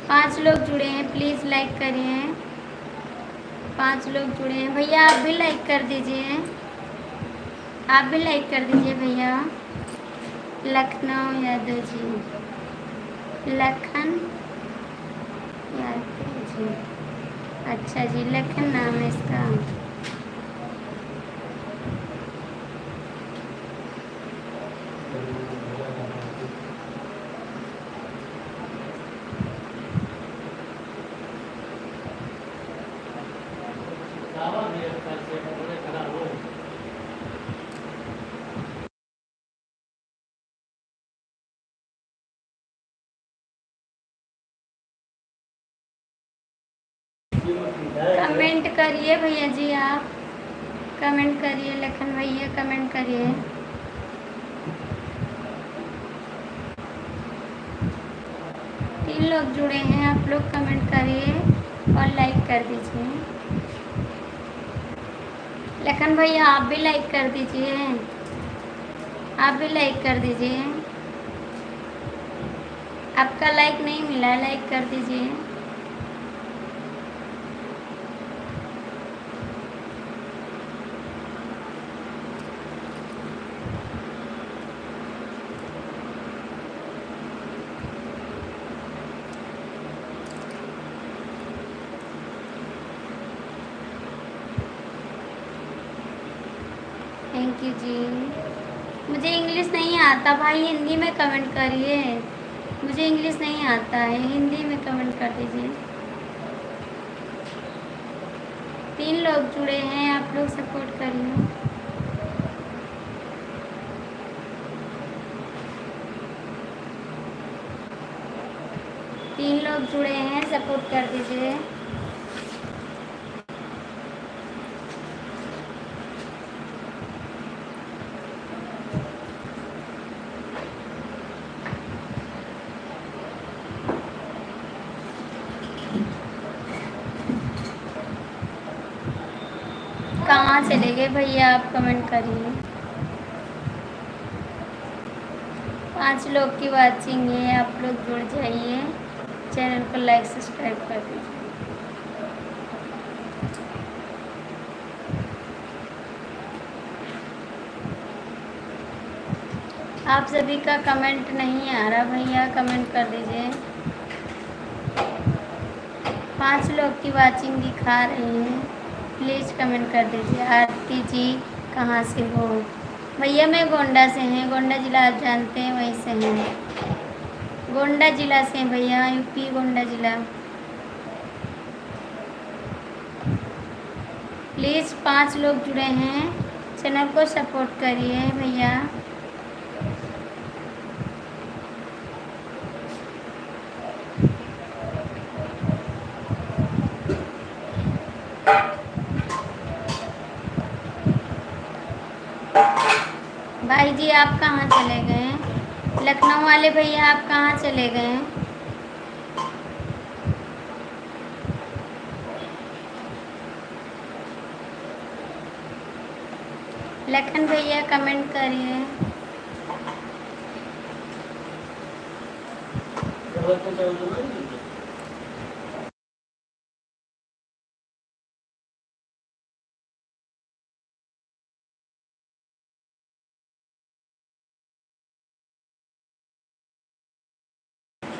Speaker 1: पाँच लोग जुड़े हैं, प्लीज़ लाइक करिए। 5 लोग जुड़े हैं भैया, आप भी लाइक कर दीजिए, आप भी लाइक कर दीजिए भैया। लखनऊ यादव जी, लखन यादव जी, अच्छा जी, लखन नाम है इसका। कमेंट करिए भैया जी, आप कमेंट करिए, लखन भैया कमेंट करिए। तीन लोग जुड़े हैं, आप लोग कमेंट करिए और लाइक कर दीजिए। लखन भैया आप भी लाइक कर दीजिए, आप भी लाइक कर दीजिए। आपका लाइक नहीं मिला, लाइक कर दीजिए। थैंक यू जी। मुझे इंग्लिश नहीं आता भाई, हिंदी में कमेंट करिए। मुझे इंग्लिश नहीं आता है, हिंदी में कमेंट कर दीजिए। 3 लोग जुड़े हैं, आप लोग सपोर्ट करिए। तीन लोग जुड़े हैं, सपोर्ट कर दीजिए। कहाँ चले गए भैया, आप कमेंट करिए। 5 लोग की वाचिंग है, आप लोग जुड़ जाइए, चैनल को लाइक सब्सक्राइब कर दीजिए। आप सभी का कमेंट नहीं आ रहा भैया, कमेंट कर दीजिए। 5 लोग की वाचिंग दिखा रही है, प्लीज़ कमेंट कर दीजिए। आरती जी कहाँ से हो भैया? मैं गोंडा से हैं, गोंडा ज़िला आप जानते हैं, वहीं से हैं। गोंडा ज़िला से हैं भैया, यूपी गोंडा ज़िला। प्लीज़ 5 लोग जुड़े हैं, चैनल को सपोर्ट करिए भैया। भाई जी आप कहाँ चले गए? लखनऊ वाले भैया आप कहाँ चले गए? लखन भैया कमेंट करिए।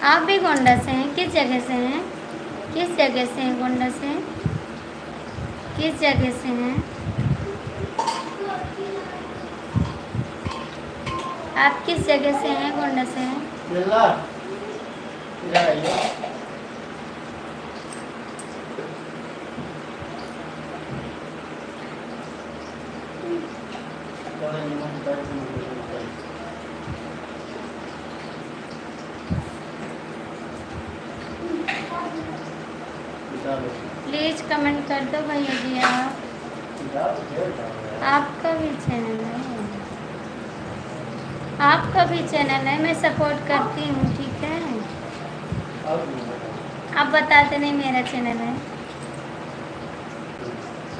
Speaker 1: आप भी गोंडा से हैं? किस जगह से हैं? किस जगह से हैं गोंडा से? किस जगह से हैं आप? किस जगह से हैं गोंडा से? प्लीज़ कमेंट कर दो भैया जी आप। आपका भी चैनल है, आपका भी चैनल है, मैं सपोर्ट करती हूँ, ठीक है? आप बताते नहीं मेरा चैनल है,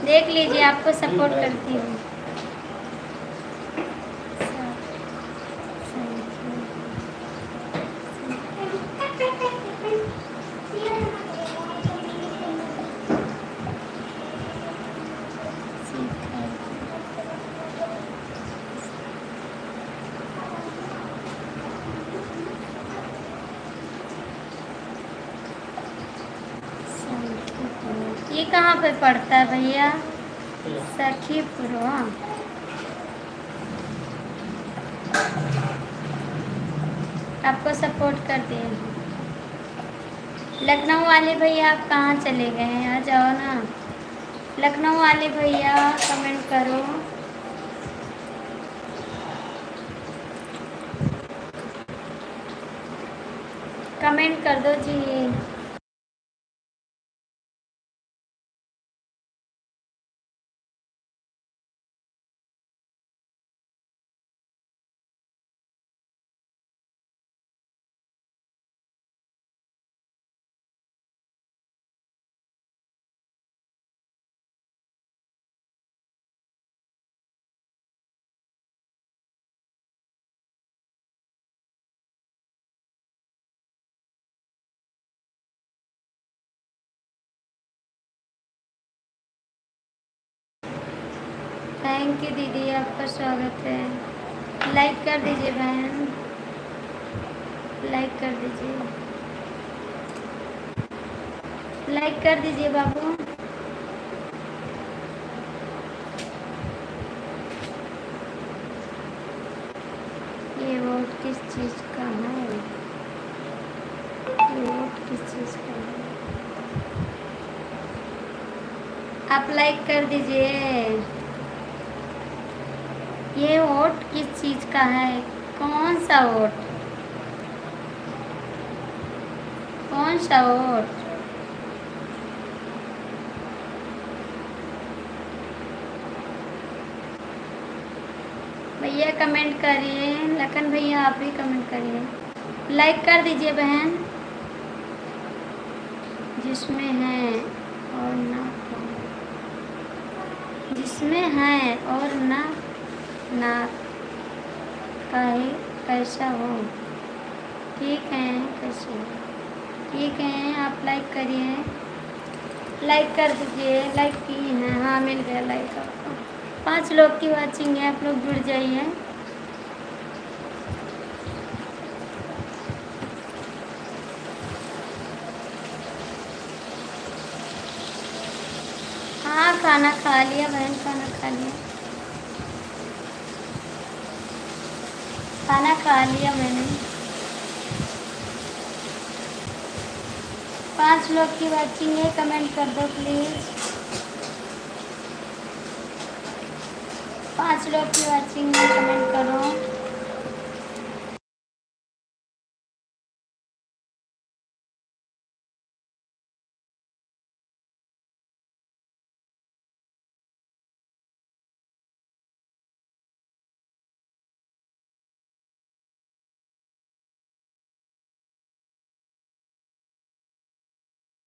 Speaker 1: देख लीजिए, आपको सपोर्ट करती हूँ। कहाँ पे पड़ता है भैया? सखीपुर। आपको सपोर्ट कर दिए। लखनऊ वाले भैया आप कहाँ चले गए हैं? आ जाओ ना। लखनऊ वाले भैया कमेंट करो। कमेंट कर दो जी। थैंक यू दीदी, आपका स्वागत है। लाइक कर दीजिए बहन, लाइक कर दीजिए, लाइक कर दीजिए बाबू। ये वोट किस चीज़ का है? ये वोट किस चीज़ का है? आप लाइक कर दीजिए। ये वोट किस चीज़ का है? कौन सा वोट? कौन सा वोट? भैया कमेंट करिए। लखन भैया आप भी कमेंट करिए। लाइक कर दीजिए बहन। जिसमें है और ना, जिसमें है और ना ना कहे कैसा हो। ठीक है, कैसे हो? ठीक है, आप लाइक करिए। लाइक कर दीजिए। लाइक की है? हाँ, मिल गया लाइक आपको। 5 लोग की वाचिंग है, आप लोग जुड़ जाइए। हाँ, खाना खा लिया बहन, खाना खा लिया। खाना खा लिया मैंने। 5 लोग की वाचिंग है, कमेंट कर दो प्लीज़। 5 लोग की वाचिंग है, कमेंट करो।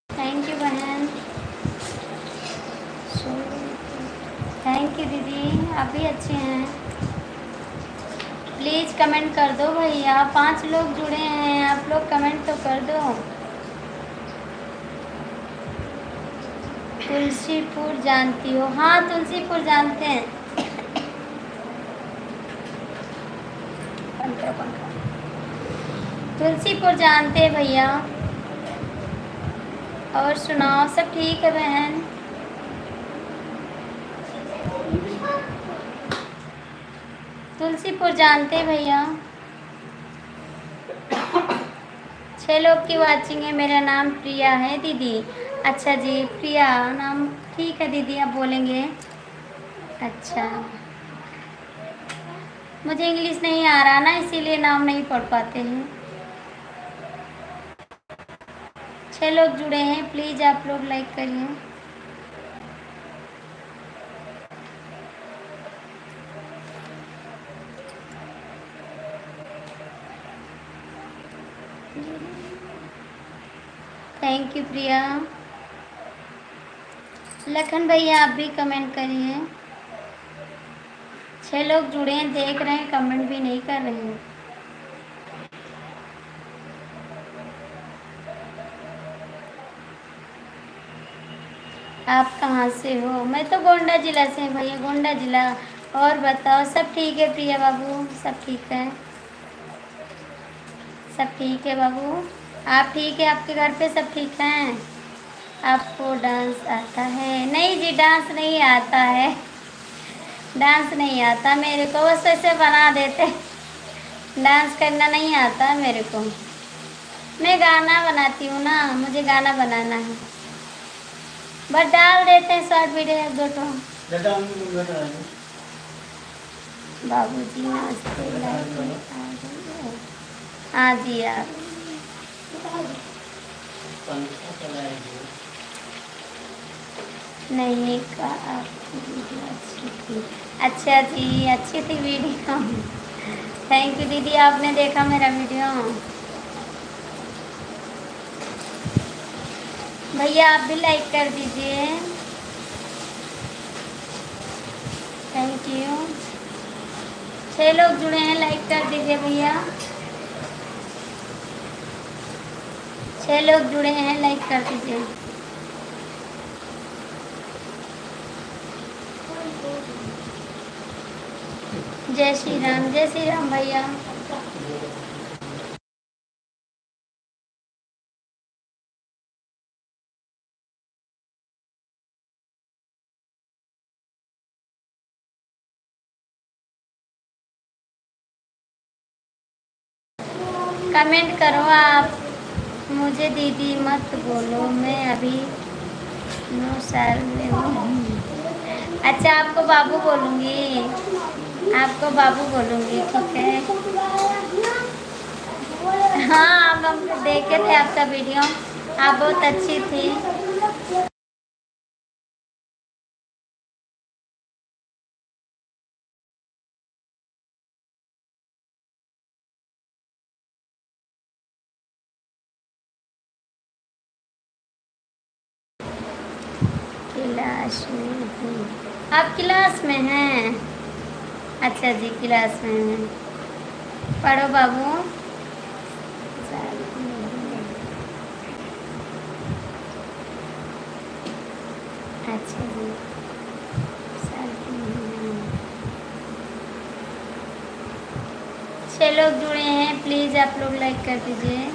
Speaker 1: थैंक यू बहन। थैंक यू दीदी, आप भी अच्छे हैं। प्लीज़ कमेंट कर दो भैया। 5 लोग जुड़े हैं, आप लोग कमेंट तो कर दो। तुलसीपुर जानती हो? हाँ, तुलसीपुर जानते हैं। तुलसीपुर जानते हैं भैया। और सुनाओ, सब ठीक है बहन? तुलसीपुर जानते हैं भैया? 6 लोग की वाचिंग है। मेरा नाम प्रिया है दीदी। अच्छा जी, प्रिया नाम, ठीक है दीदी, आप बोलेंगे। अच्छा, मुझे इंग्लिश नहीं आ रहा ना, इसीलिए नाम नहीं पढ़ पाते हैं। 6 लोग जुड़े हैं, प्लीज़ आप लोग लाइक करिए। थैंक यू प्रिया। लखन भैया आप भी कमेंट करिए। 6 लोग जुड़े हैं, देख रहे हैं, कमेंट भी नहीं कर रहे हैं। आप कहाँ से हो? मैं तो गोंडा ज़िला से हूँ भैया, गोंडा ज़िला। और बताओ, सब ठीक है प्रिया बाबू? सब ठीक है, सब ठीक है बाबू। आप ठीक है? आपके घर पे सब ठीक हैं? आपको डांस आता है? नहीं जी, डांस नहीं आता है, डांस नहीं आता मेरे को, बस ऐसे बना देते, डांस करना नहीं आता मेरे को। मैं गाना बनाती हूँ ना, मुझे गाना बनाना है, बस डाल देते हैं शॉर्ट वीडियो एक दो तो।
Speaker 2: बेटा हम लोग बैठ रहे हैं।
Speaker 1: बाबूजी नमस्ते, लाइक आ जाइए। हाँ जी आप
Speaker 2: पंखा चलाएंगे।
Speaker 1: नहीं का आपकी वीडियो अच्छी थी। अच्छा जी, अच्छी थी वीडियो, थैंक यू दीदी, आपने देखा मेरा वीडियो। भैया आप भी लाइक कर दीजिए, थैंक यू। 6 लोग जुड़े हैं, लाइक कर दीजिए भैया। 6 लोग जुड़े हैं, लाइक कर दीजिए। जय श्री राम भैया। कमेंट करो आप, मुझे दीदी मत बोलो, मैं अभी 9 साल में हूँ। अच्छा आपको बाबू बोलूँगी, आपको बाबू बोलूँगी, ठीक है। हाँ अब हम देखे थे आपका वीडियो, आप बहुत अच्छी थी। क्लास में हूँ, आप क्लास में हैं? अच्छा जी क्लास में हैं, पढ़ो बाबू। अच्छा जी, 6 लोग जुड़े हैं, प्लीज़ आप लोग लाइक कर दीजिए।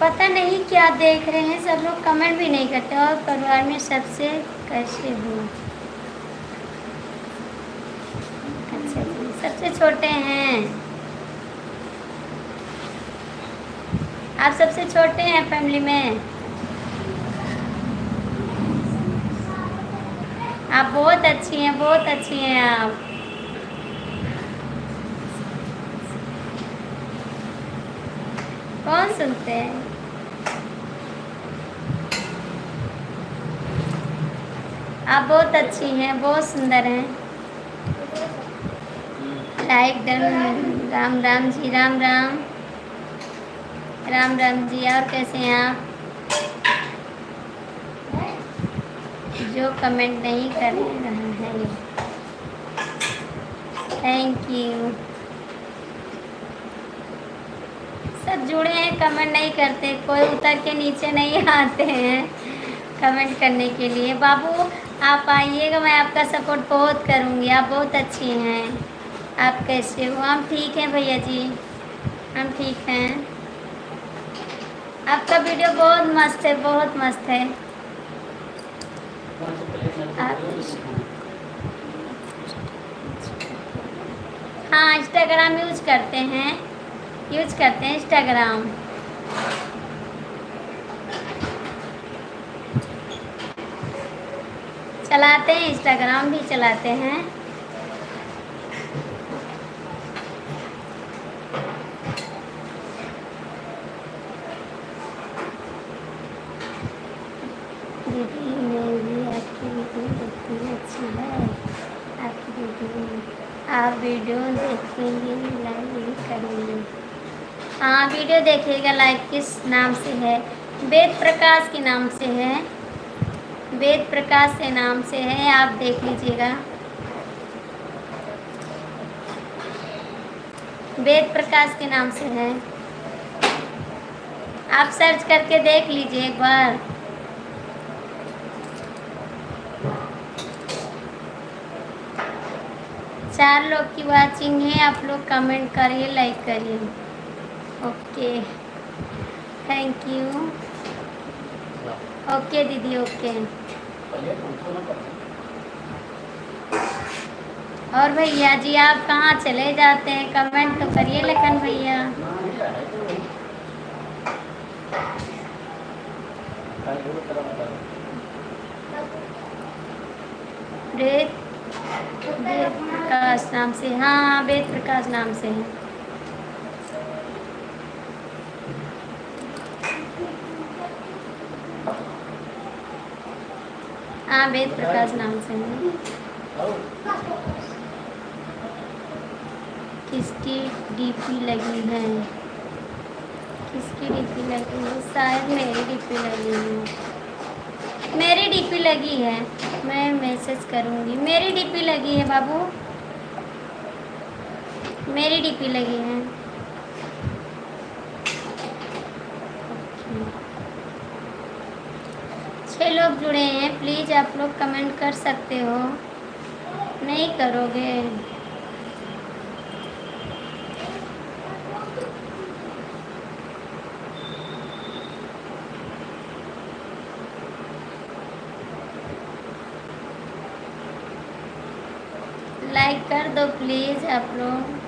Speaker 1: पता नहीं क्या देख रहे हैं, सब लोग कमेंट भी नहीं करते। और परिवार में सबसे कैसे हो? अच्छा जी, सबसे छोटे हैं आप, सबसे छोटे हैं फैमिली में आप। बहुत अच्छी हैं, बहुत अच्छी हैं आप। कौन सुनते हैं? आप बहुत अच्छी हैं, बहुत सुंदर हैं। Like done. राम राम जी, राम राम, राम राम जी। और कैसे हैं आप? जो कमेंट नहीं कर रहा है, थैंक यू। सब जुड़े हैं, कमेंट नहीं करते, कोई उतर के नीचे नहीं आते हैं कमेंट करने के लिए। बाबू आप आइएगा, मैं आपका सपोर्ट बहुत करूँगी, आप बहुत अच्छी हैं। आप कैसे हो? हम ठीक हैं भैया जी, हम ठीक हैं। आपका वीडियो बहुत मस्त है, बहुत मस्त है। आप हाँ इंस्टाग्राम यूज करते हैं, यूज करते हैं इंस्टाग्राम। चलाते हैं, इंस्टाग्राम भी चलाते हैं। दीदी मैं भी आपकी वीडियो देखती हूँ, अच्छी है आपकी वीडियो। आप वीडियो देखेंगे, लाइक भी करेंगे? हाँ वीडियो देखिएगा। लाइक किस नाम से है? वेद प्रकाश के नाम से है, वेद प्रकाश के नाम से है, आप देख लीजिएगा। वेद प्रकाश के नाम से है, आप सर्च करके देख लीजिए एक बार। चार लोग की वाचिंग है, आप लोग कमेंट करिए, लाइक करिए। Okay thank you. ओके दीदी ओके। और भैया जी आप कहाँ चले जाते हैं, कमेंट तो करिए लखन भैया। वेद वेद प्रकाश नाम से, हाँ वेद प्रकाश नाम से है। हाँ वेद प्रकाश नाम से है। किसकी डीपी लगी है, किसकी डीपी लगी है? शायद मेरी डीपी लगी है, मेरी डीपी लगी है, मैं मैसेज करूँगी। मेरी डीपी लगी है बाबू, मेरी डीपी लगी है। 6 लोग जुड़े हैं, प्लीज़ आप लोग कमेंट कर सकते हो, नहीं करोगे? लाइक कर दो प्लीज़ आप लोग।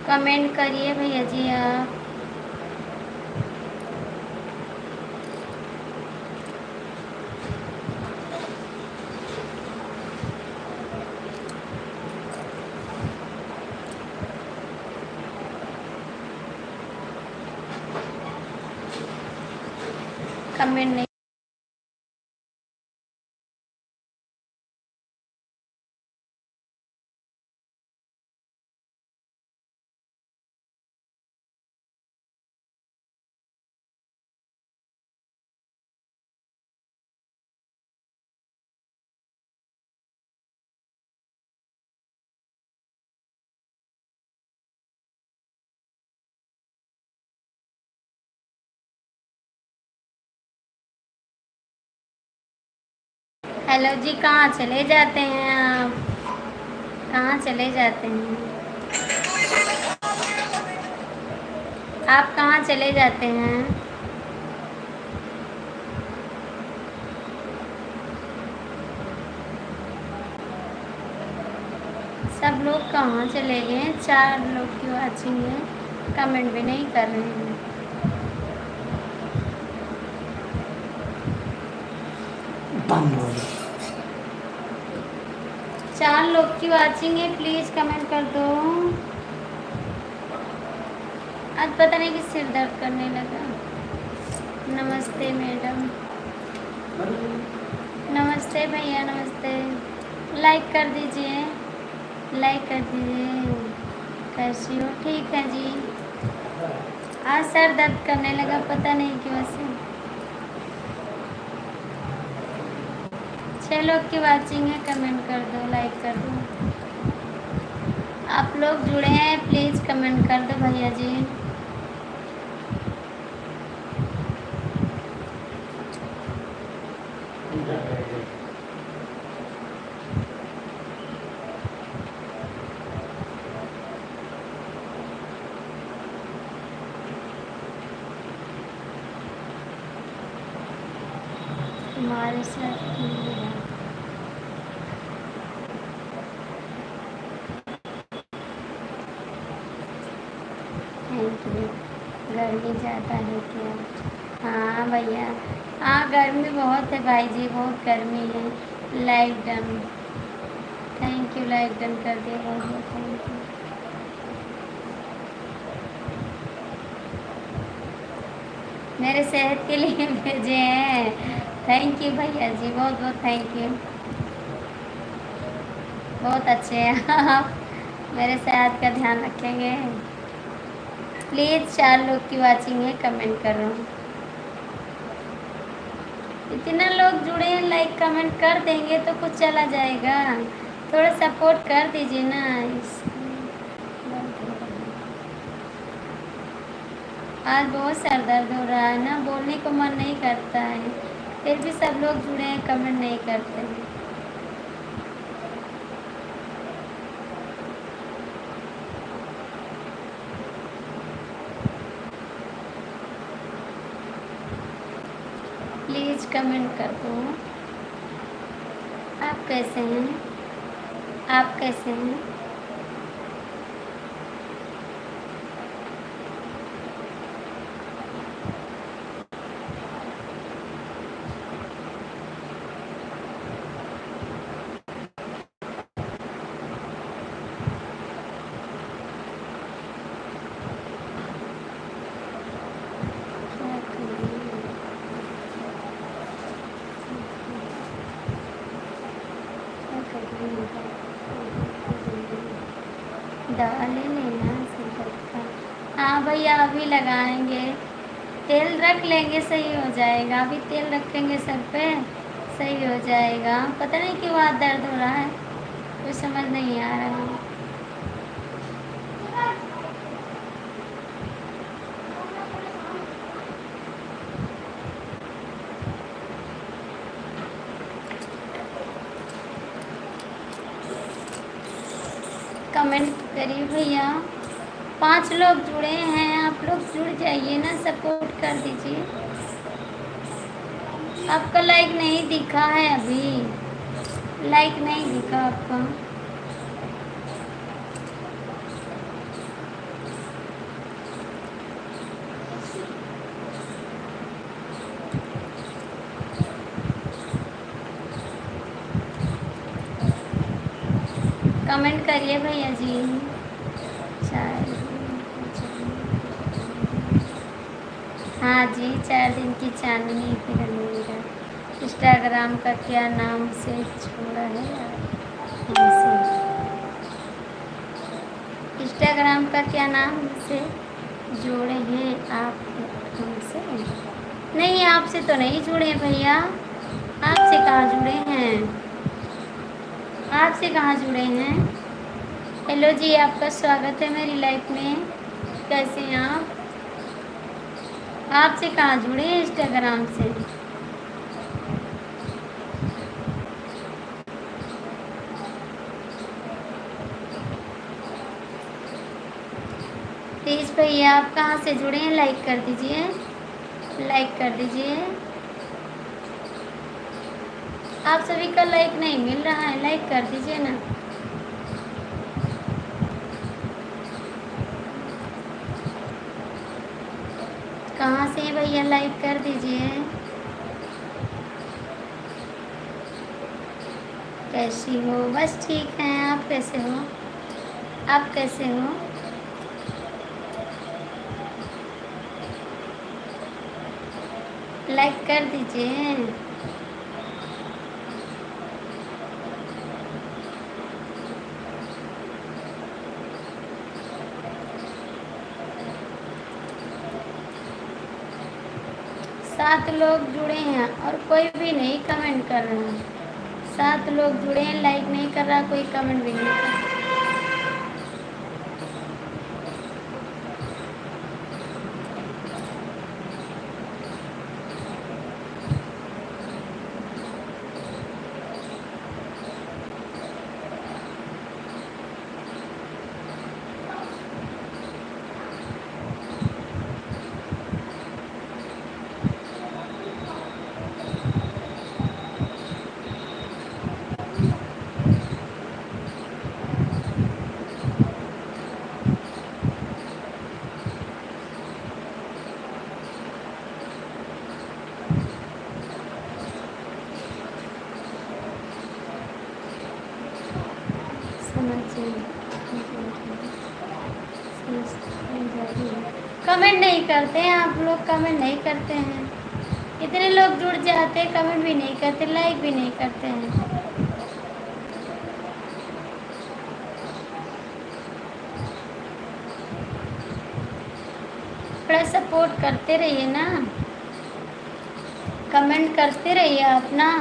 Speaker 1: कमेंट करिए भैया जी आप। कमेंट नहीं, हेलो जी कहाँ चले जाते हैं आप, कहाँ चले जाते हैं आप, कहाँ चले जाते हैं? सब लोग कहाँ चले गए हैं? 4 लोग की वाचिंग है, कमेंट भी नहीं कर रहे हैं।
Speaker 2: बंद हो गया।
Speaker 1: 4 लोग की वाचिंग है, प्लीज़ कमेंट कर दो। आज पता नहीं कि सिर दर्द करने लगा। नमस्ते मैडम, नमस्ते भैया, नमस्ते। लाइक कर दीजिए, लाइक कर दीजिए। कैसी हो? ठीक है जी। आज सर दर्द करने लगा, पता नहीं क्यों से। 6 लोग की वाचिंग है, कमेंट कर दो, लाइक कर दो। आप लोग जुड़े हैं, प्लीज़ कमेंट कर दो भैया जी। हमारे साथ थैंक यू। गर्मी ज़्यादा है क्या? हाँ भैया, हाँ गर्मी बहुत है भाई जी, बहुत गर्मी है। Like done, thank you, like done कर दिया, बहुत बहुत थैंक यू। मेरे सेहत के लिए भेजे हैं, थैंक यू भैया जी, बहुत बहुत थैंक यू। बहुत अच्छे हैं आप, मेरे सेहत का ध्यान रखेंगे। प्लीज़ 4 लोग की वाचिंग है, कमेंट करो। इतना लोग जुड़े हैं, लाइक कमेंट कर देंगे तो कुछ चला जाएगा, थोड़ा सपोर्ट कर दीजिए ना। आज बहुत सर दर्द हो रहा है ना, बोलने को मन नहीं करता है, फिर भी सब लोग जुड़े हैं, कमेंट नहीं करते हैं। प्लीज़ कमेंट कर दो। आप कैसे हैं? आप कैसे हैं? क्या करें? क्या करें? डाले लेना सिंपल का। हाँ भैया अभी लगाएंगे, तेल रख लेंगे सही हो जाएगा, अभी तेल रखेंगे सर पे सही हो जाएगा। पता नहीं क्यों हाथ दर्द हो रहा है, कुछ समझ नहीं आ रहा है। कमेंट करिए भैया। 5 लोग जुड़े हैं, आप लोग जुड़ जाइए ना, सपोर्ट कर दीजिए। आपका लाइक नहीं दिखा है अभी, लाइक नहीं दिखा आपका। कमेंट करिए भैया जी। चार हाँ जी, 4 दिन की चांदनी फिर अंधेरा। इंस्टाग्राम का क्या नाम से छोड़ा है हमसे? इंस्टाग्राम का क्या नाम से जोड़े हैं आप हमसे? नहीं, आपसे तो नहीं जुड़े भैया, आपसे कहाँ जुड़े हैं? आपसे कहाँ जुड़े हैं? हेलो जी, आपका स्वागत है मेरी लाइफ में। कैसे हैं आप? आपसे कहाँ जुड़े हैं इंस्टाग्राम से? प्लीज़ भैया आप कहाँ से जुड़े हैं, लाइक कर दीजिए, लाइक कर दीजिए। आप सभी का लाइक नहीं मिल रहा है, लाइक कर दीजिए ना। कहाँ से हैं भैया, लाइक कर दीजिए। कैसी हो? बस ठीक हैं, आप कैसे हो? आप कैसे हो? लाइक कर दीजिए। सात लोग जुड़े हैं और कोई भी नहीं कमेंट कर रहा है। 7 लोग जुड़े हैं, लाइक नहीं कर रहा, कोई कमेंट भी नहीं कर रहा। कमेंट नहीं करते हैं आप लोग, कमेंट नहीं करते हैं। इतने लोग जुड़ जाते हैं, कमेंट भी नहीं करते, लाइक भी नहीं करते हैं। थोड़ा सपोर्ट करते रहिए ना, कमेंट करते रहिए आप ना।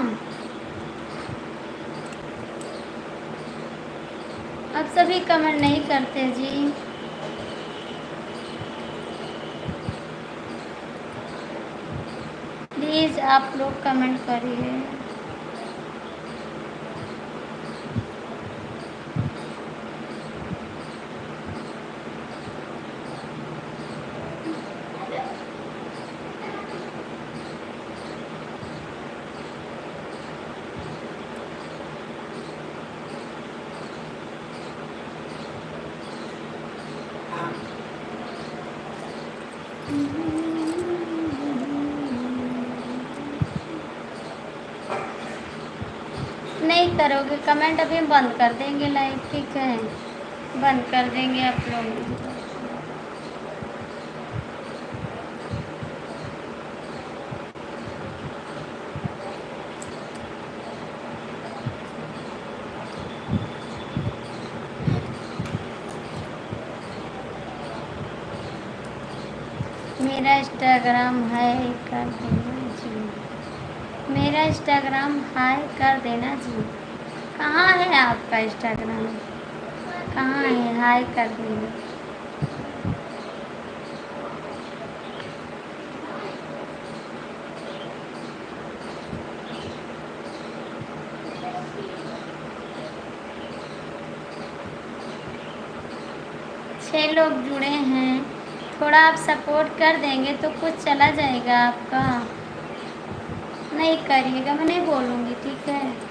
Speaker 1: अब सभी कमेंट नहीं करते जी। प्लीज़ आप लोग कमेंट करिए। नहीं करोगे कमेंट, अभी हम बंद कर देंगे लाइव, ठीक है? बंद कर देंगे आप लोग। 'मेरा इंस्टाग्राम हाय कर देना जी', मेरा इंस्टाग्राम हाय कर देना जी। कहाँ है आपका इंस्टाग्राम? कहाँ है? हाय कर देना। छः लोग जुड़े हैं, थोड़ा आप सपोर्ट कर देंगे तो कुछ चला जाएगा आपका। नहीं करिएगा, मैं नहीं बोलूँगी, ठीक है?